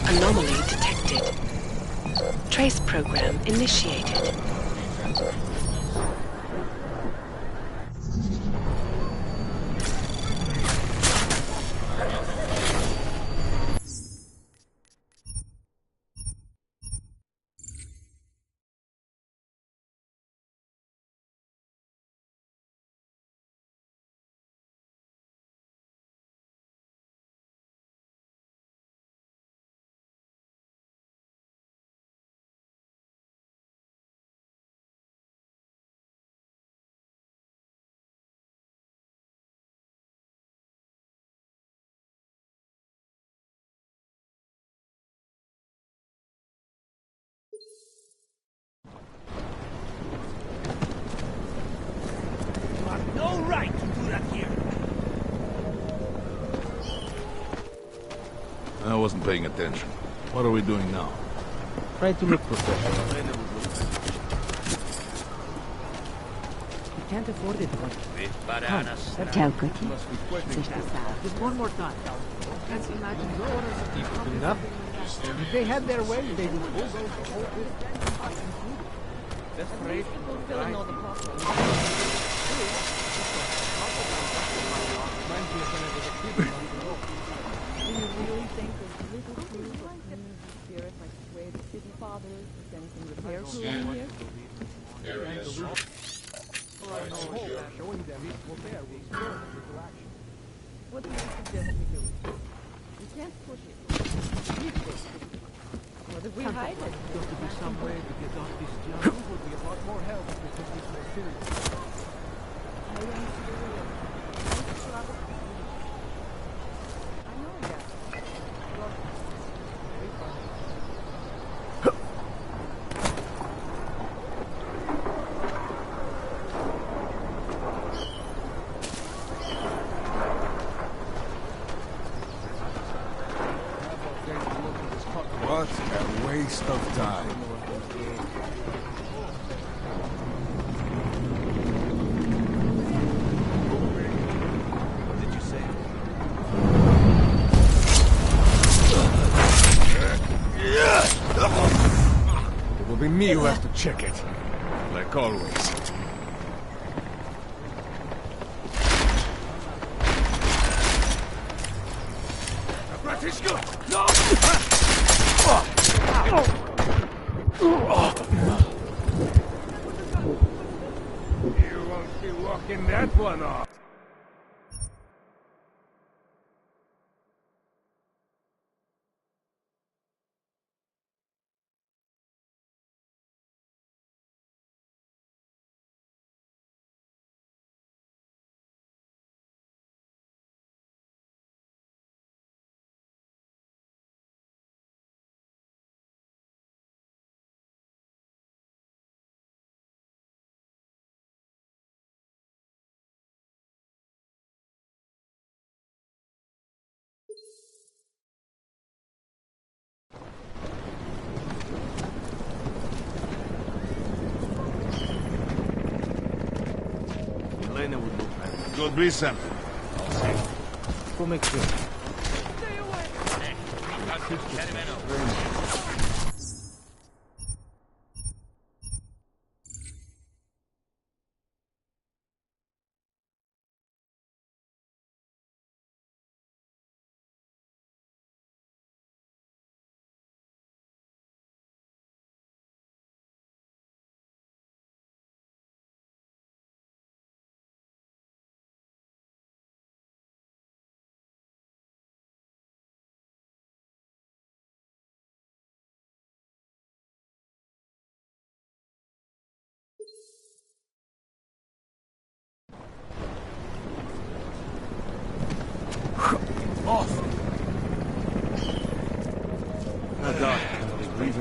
Speaker 12: Anomaly detected. Trace program initiated.
Speaker 17: You have no right to do that here.
Speaker 14: I wasn't paying attention. What are we doing now?
Speaker 17: Try to look professional. You can't afford it, but... Come, let's
Speaker 12: Ciao,
Speaker 17: go.
Speaker 12: Cookie.
Speaker 17: Just one more time. Can't imagine enough. If they had their way, they would bulldoze the whole district. Us included. Desperation will fill in all the
Speaker 2: Do you really think this little crew of human spirit might sway the city fathers to send some repair crew in here?
Speaker 17: Showing them equal fair will spur them into action.
Speaker 2: What do you suggest we do? We can't push it. What if we hide it?
Speaker 17: There's got to be some way to get off this job. It would be a lot more help if we took this more seriously.
Speaker 2: I don't see the real. I know that. Look,
Speaker 8: What a waste of time.
Speaker 17: What did you say?
Speaker 8: It will be me who has to check it. Like always.
Speaker 10: You won't be walking that one off.
Speaker 15: Elena would look at it.
Speaker 14: Could be something.
Speaker 17: Go make sure.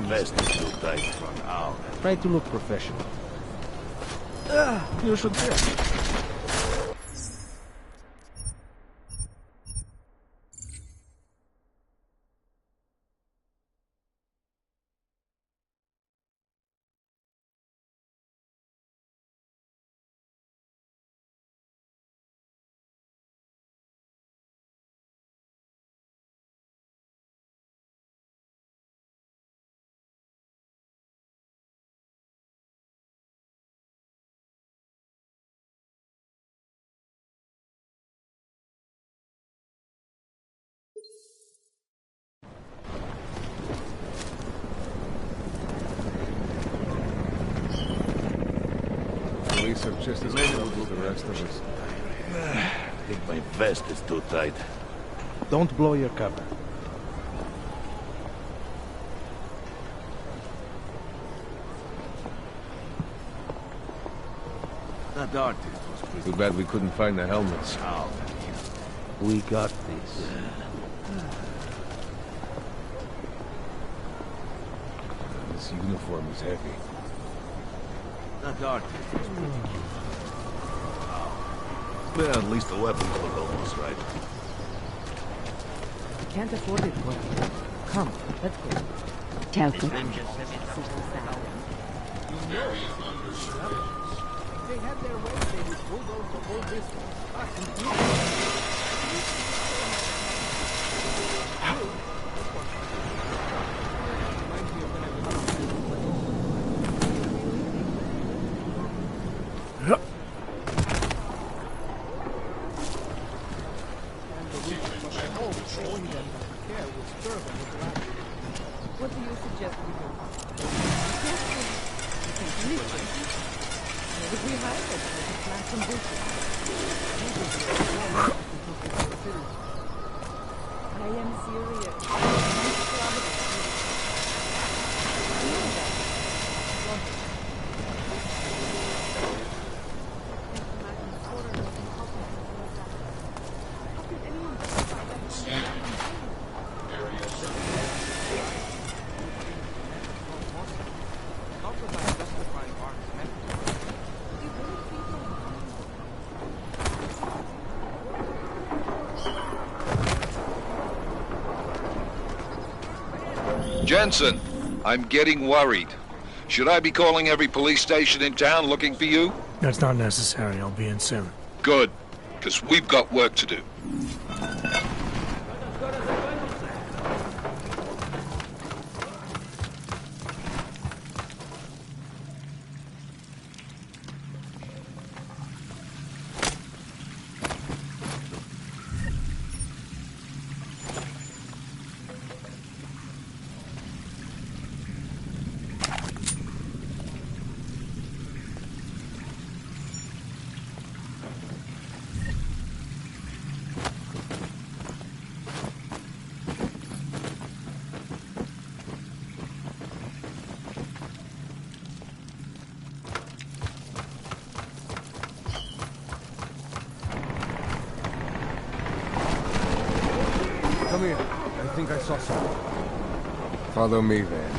Speaker 15: vest is too tight.
Speaker 13: Try to look professional.
Speaker 15: You should get.
Speaker 8: Police are just as close as the rest of us.
Speaker 15: I think my vest is too tight.
Speaker 13: Don't blow your cover.
Speaker 15: That artist was pretty...
Speaker 8: Too bad we couldn't find the helmets.
Speaker 13: We got this.
Speaker 8: This uniform is heavy.
Speaker 15: That artist was pretty cute. Well, at least the weapons look almost right.
Speaker 2: Can't afford it, boy. Come, let's go.
Speaker 11: Chelsea.
Speaker 17: They had their way, they would bulldoze the whole distance. Us included.
Speaker 2: What do you suggest we do? Maybe we hide it, maybe plant some bushes. I am serious.
Speaker 6: Jensen, I'm getting worried. Should I be calling every police station in town looking for you?
Speaker 1: That's not necessary. I'll be in soon.
Speaker 6: Good, because we've got work to do.
Speaker 8: Come here. I think I saw something. Follow me, then.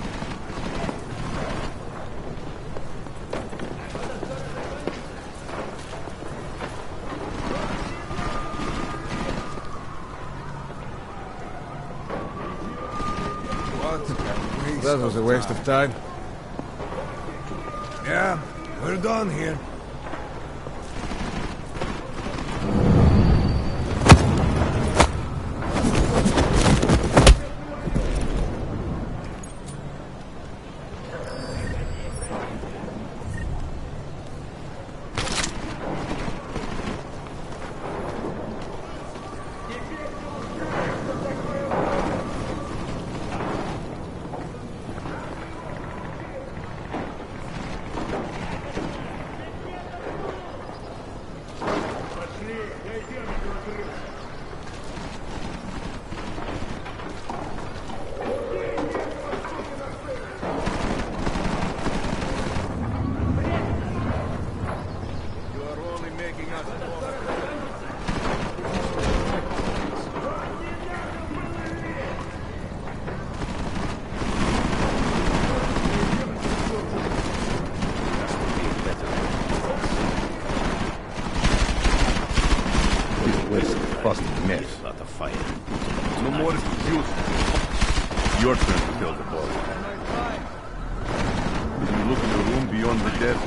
Speaker 8: What? That was a waste of time.
Speaker 10: Yeah, we're done here.
Speaker 15: out of fire. No more excuses. Your turn to tell the boss. Did you look in the room beyond the desk?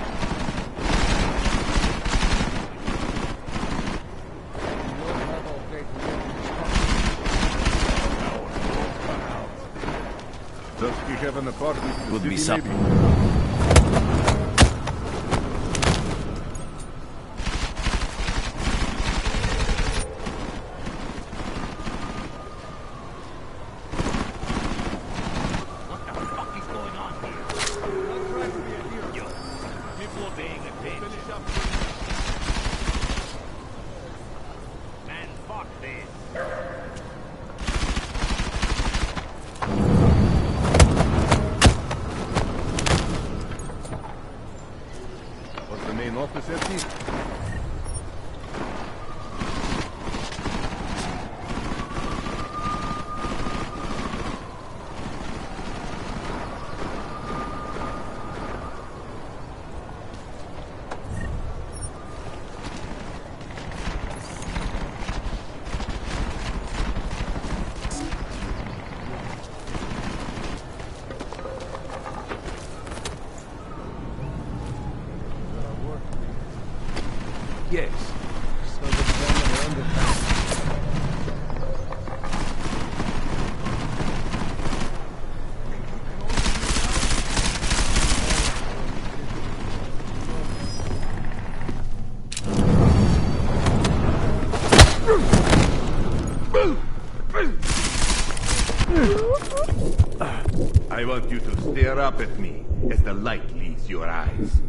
Speaker 15: Does he have an apartment in the
Speaker 10: Could be
Speaker 15: city,
Speaker 10: something.
Speaker 15: maybe? Was the main office empty?
Speaker 10: Yes.
Speaker 13: So the gentlemen understand.
Speaker 15: I want you to stare up at me as the light leaves your eyes.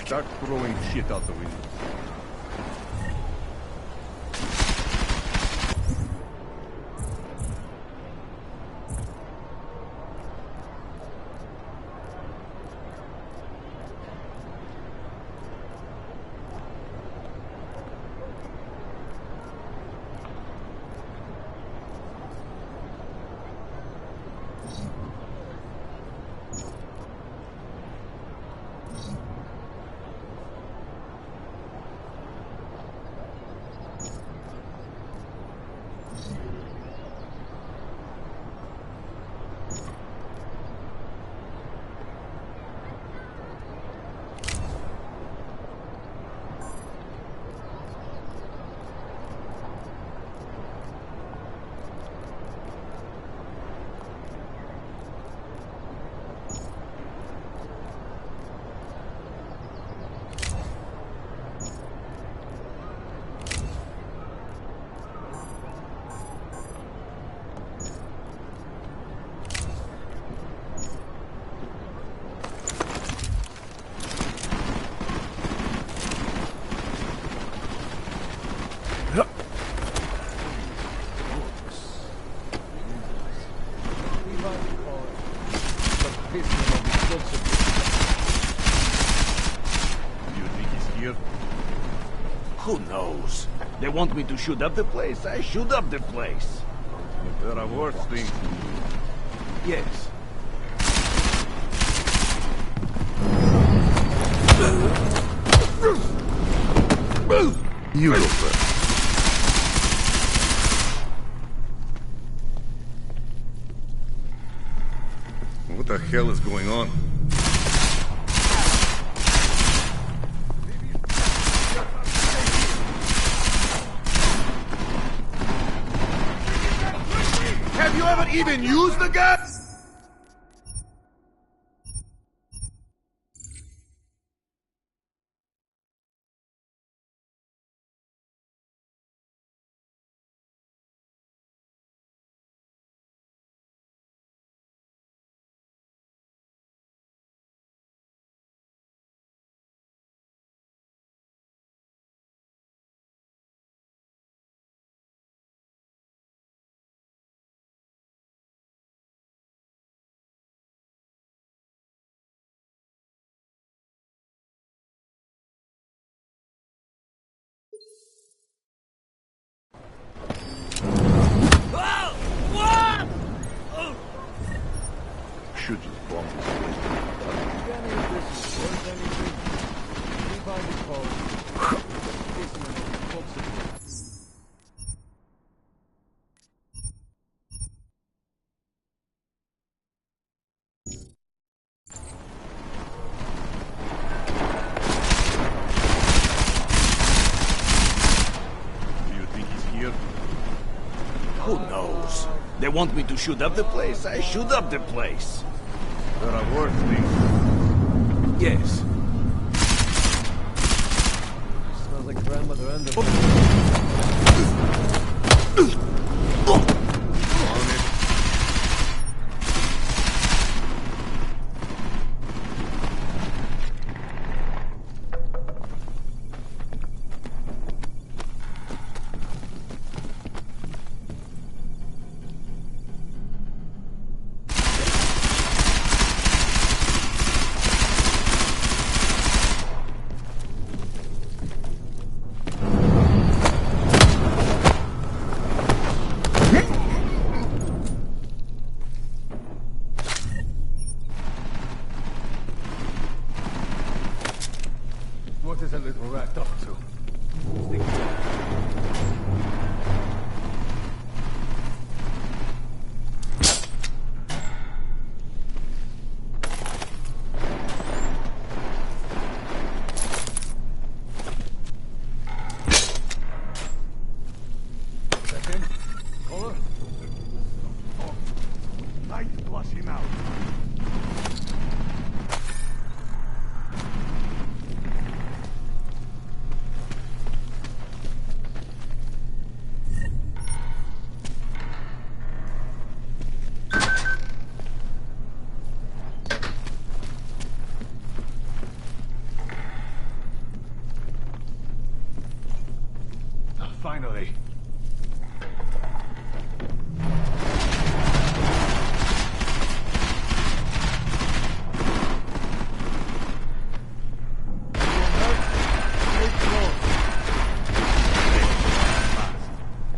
Speaker 15: Start throwing shit out the window. Who knows? They want me to shoot up the place, I shoot up the place. There are worse things to do. Yes. You go first. What the hell is going on? Have you ever even used the gun? They want me to shoot up the place, I shoot up the place. There are worse things. Yes.
Speaker 8: Smells like grandmother and the... What is that little rat up to? Is that him? Caller? Oh, light flush him out. Finally.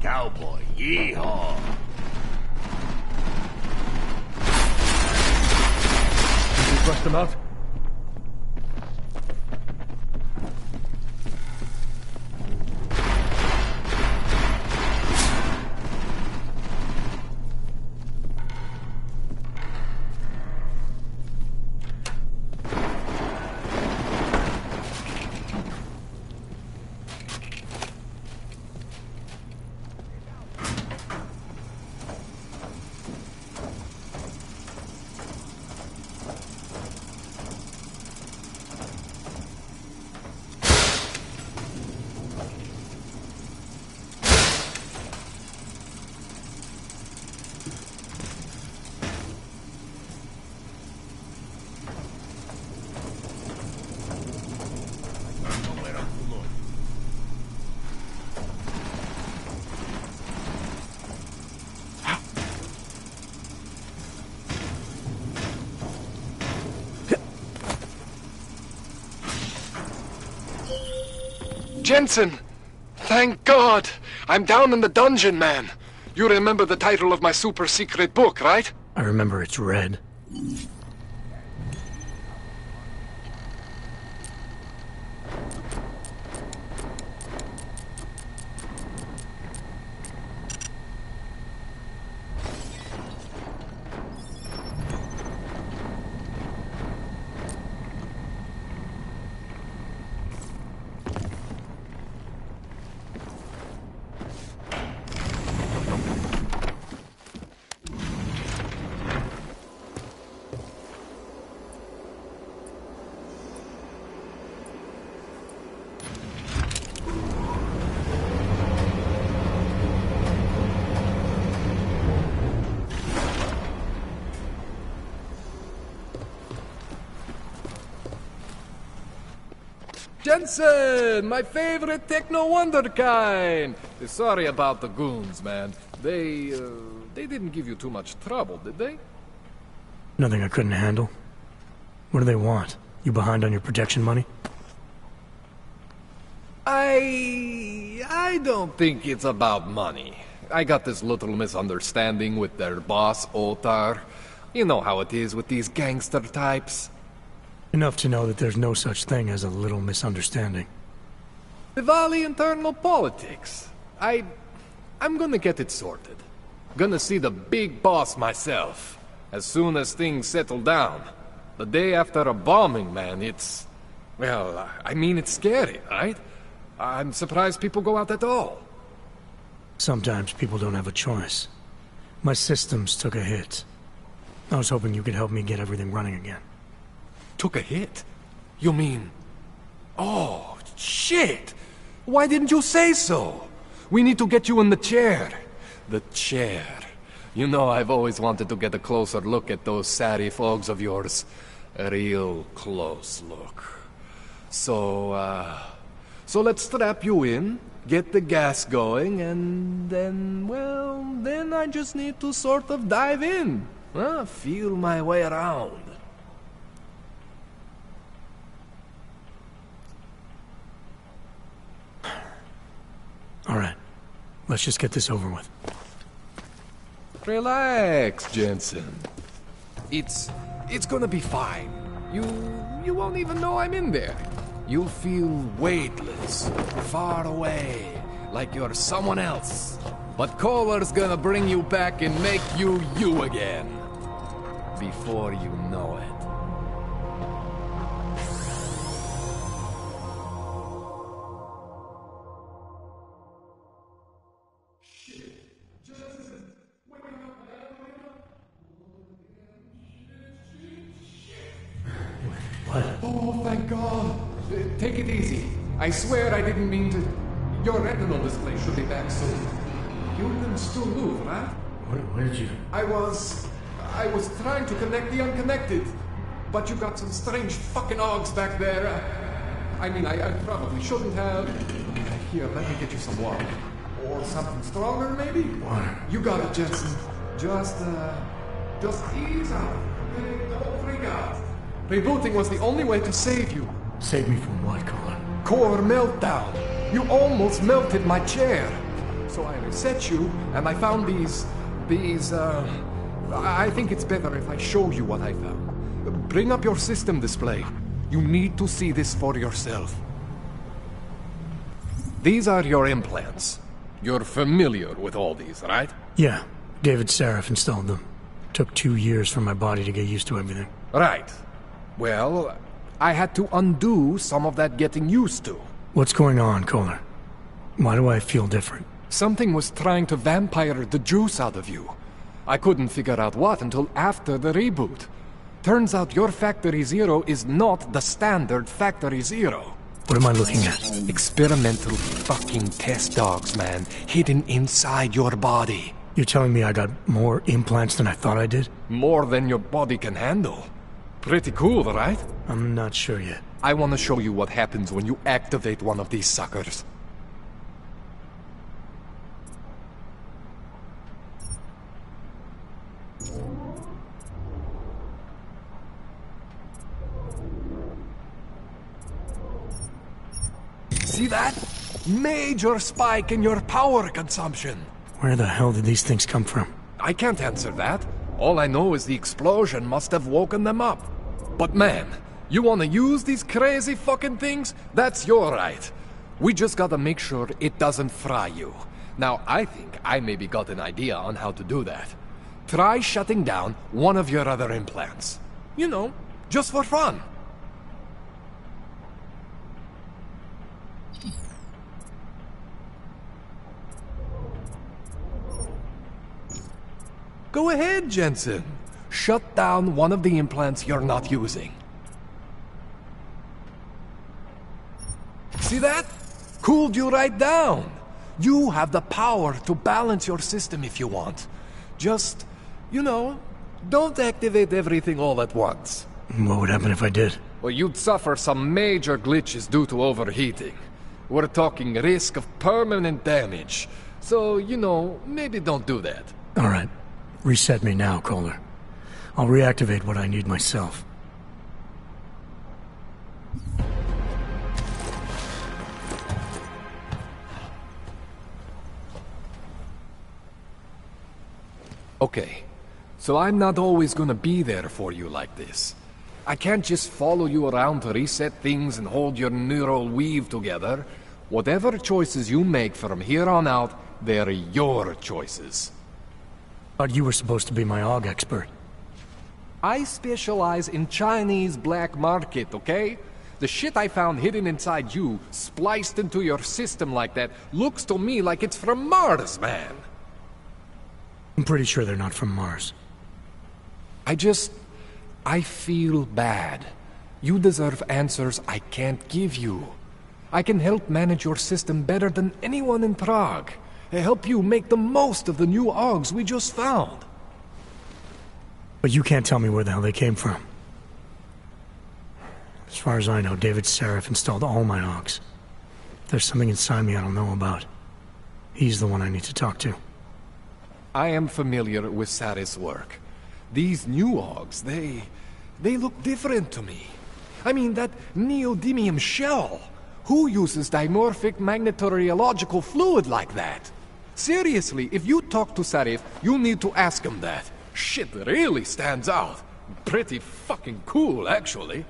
Speaker 15: Cowboy, yeehaw!
Speaker 8: Did you brush them out?
Speaker 7: Jensen! Thank God! I'm down in the dungeon, man. You remember the title of my super secret book, right?
Speaker 1: I remember it's red.
Speaker 8: Jensen, my favorite techno wonderkind. Sorry about the goons, man. They didn't give you too much trouble, did they?
Speaker 1: Nothing I couldn't handle. What do they want? You behind on your protection money?
Speaker 8: I don't think it's about money. I got this little misunderstanding with their boss, Otar. You know how it is with these gangster types.
Speaker 1: Enough to know that there's no such thing as a little misunderstanding.
Speaker 8: Diwali internal politics. I'm gonna get it sorted. Gonna see the big boss myself. As soon as things settle down. The day after a bombing, man, it's... Well, I mean, it's scary, right? I'm surprised people go out at all.
Speaker 1: Sometimes people don't have a choice. My systems took a hit. I was hoping you could help me get everything running again.
Speaker 7: Took a hit? You mean... Oh, shit! Why didn't you say so? We need to get you in the chair. The chair. You know, I've always wanted to get a closer look at those satty fogs of yours. A real close look. So let's strap you in, get the gas going, and then, well, then I just need to sort of dive in. Feel my way around.
Speaker 1: All right. Let's just get this over with.
Speaker 7: Relax, Jensen. It's gonna be fine. You won't even know I'm in there. You'll feel weightless, far away, like you're someone else. But Kohler's gonna bring you back and make you you again. Before you know it.
Speaker 1: What?
Speaker 7: Oh, thank God. Take it easy. I swear I didn't mean to... Your retinal display should be back soon. You can still move, right?
Speaker 1: Where did you...
Speaker 7: I was trying to connect the unconnected. But you got some strange fucking ogs back there. I mean, I probably shouldn't have. Here, let me get you some water. Or something stronger, maybe?
Speaker 1: Water.
Speaker 7: You got it, Jensen. Just ease out. Don't freak out. Rebooting was the only way to save you.
Speaker 1: Save me from what, Kohler?
Speaker 7: Core meltdown. You almost melted my chair. So I reset you, and I found these... I think it's better if I show you what I found. Bring up your system display. You need to see this for yourself. These are your implants. You're familiar with all these, right?
Speaker 1: Yeah. David Sarif installed them. Took 2 years for my body to get used to everything.
Speaker 7: Right. Well, I had to undo some of that getting used to.
Speaker 1: What's going on, Kohler? Why do I feel different?
Speaker 7: Something was trying to vampire the juice out of you. I couldn't figure out what until after the reboot. Turns out your Factory Zero is not the standard Factory Zero.
Speaker 1: What am I looking at?
Speaker 7: Experimental fucking test dogs, man. Hidden inside your body.
Speaker 1: You're telling me I got more implants than I thought I did?
Speaker 7: More than your body can handle. Pretty cool, right?
Speaker 1: I'm not sure yet.
Speaker 7: I want to show you what happens when you activate one of these suckers. See that? Major spike in your power consumption.
Speaker 1: Where the hell did these things come from?
Speaker 7: I can't answer that. All I know is the explosion must have woken them up. But man, you want to use these crazy fucking things? That's your right. We just gotta make sure it doesn't fry you. Now, I think I maybe got an idea on how to do that. Try shutting down one of your other implants. You know, just for fun. Go ahead, Jensen. Shut down one of the implants you're not using. See that? Cooled you right down. You have the power to balance your system if you want. Just, you know, don't activate everything all at once.
Speaker 1: What would happen if I did?
Speaker 7: Well, you'd suffer some major glitches due to overheating. We're talking risk of permanent damage. So, you know, maybe don't do that.
Speaker 1: All right. Reset me now, Kohler. I'll reactivate what I need myself.
Speaker 7: Okay, so I'm not always gonna be there for you like this. I can't just follow you around to reset things and hold your neural weave together. Whatever choices you make from here on out, they're your choices.
Speaker 1: Thought you were supposed to be my AUG expert.
Speaker 7: I specialize in Chinese black market, okay? The shit I found hidden inside you, spliced into your system like that, looks to me like it's from Mars, man.
Speaker 1: I'm pretty sure they're not from Mars.
Speaker 7: I feel bad. You deserve answers I can't give you. I can help manage your system better than anyone in Prague. Help you make the most of the new Augs we just found.
Speaker 1: But you can't tell me where the hell they came from. As far as I know, David Seraph installed all my Augs. There's something inside me I don't know about. He's the one I need to talk to.
Speaker 7: I am familiar with Sarah's work. These new Augs, they look different to me. I mean, that neodymium shell. Who uses dimorphic magnetorheological fluid like that? Seriously, if you talk to Sarif, you need to ask him that. Shit really stands out. Pretty fucking cool, actually.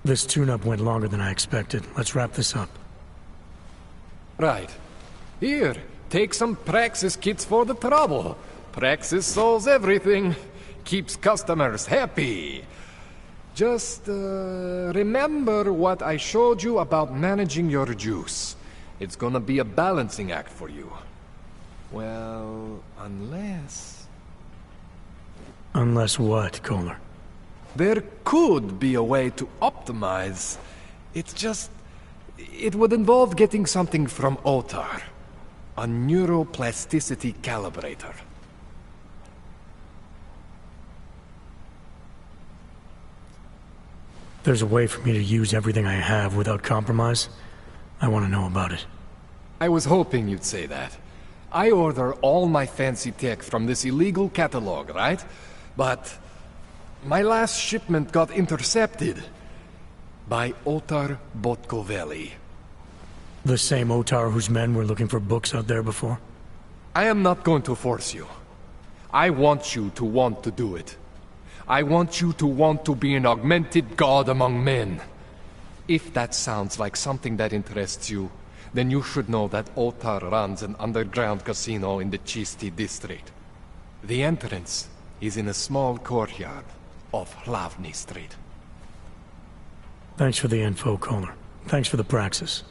Speaker 1: This tune-up went longer than I expected. Let's wrap this up.
Speaker 7: Right. Here, take some Praxis kits for the trouble. Praxis solves everything. Keeps customers happy. Just, remember what I showed you about managing your juice. It's gonna be a balancing act for you. Well, unless...
Speaker 1: Unless what, Kohler?
Speaker 7: There could be a way to optimize. It's just... It would involve getting something from Otar. A neuroplasticity calibrator.
Speaker 1: There's a way for me to use everything I have without compromise? I want to know about it.
Speaker 7: I was hoping you'd say that. I order all my fancy tech from this illegal catalog, right? But my last shipment got intercepted by Otar Botkoveli.
Speaker 1: The same Otar whose men were looking for books out there before?
Speaker 7: I am not going to force you. I want you to want to do it. I want you to want to be an augmented god among men. If that sounds like something that interests you, then you should know that Otar runs an underground casino in the Chisti district. The entrance is in a small courtyard off Hlavny Street.
Speaker 1: Thanks for the info, Kohler. Thanks for the praxis.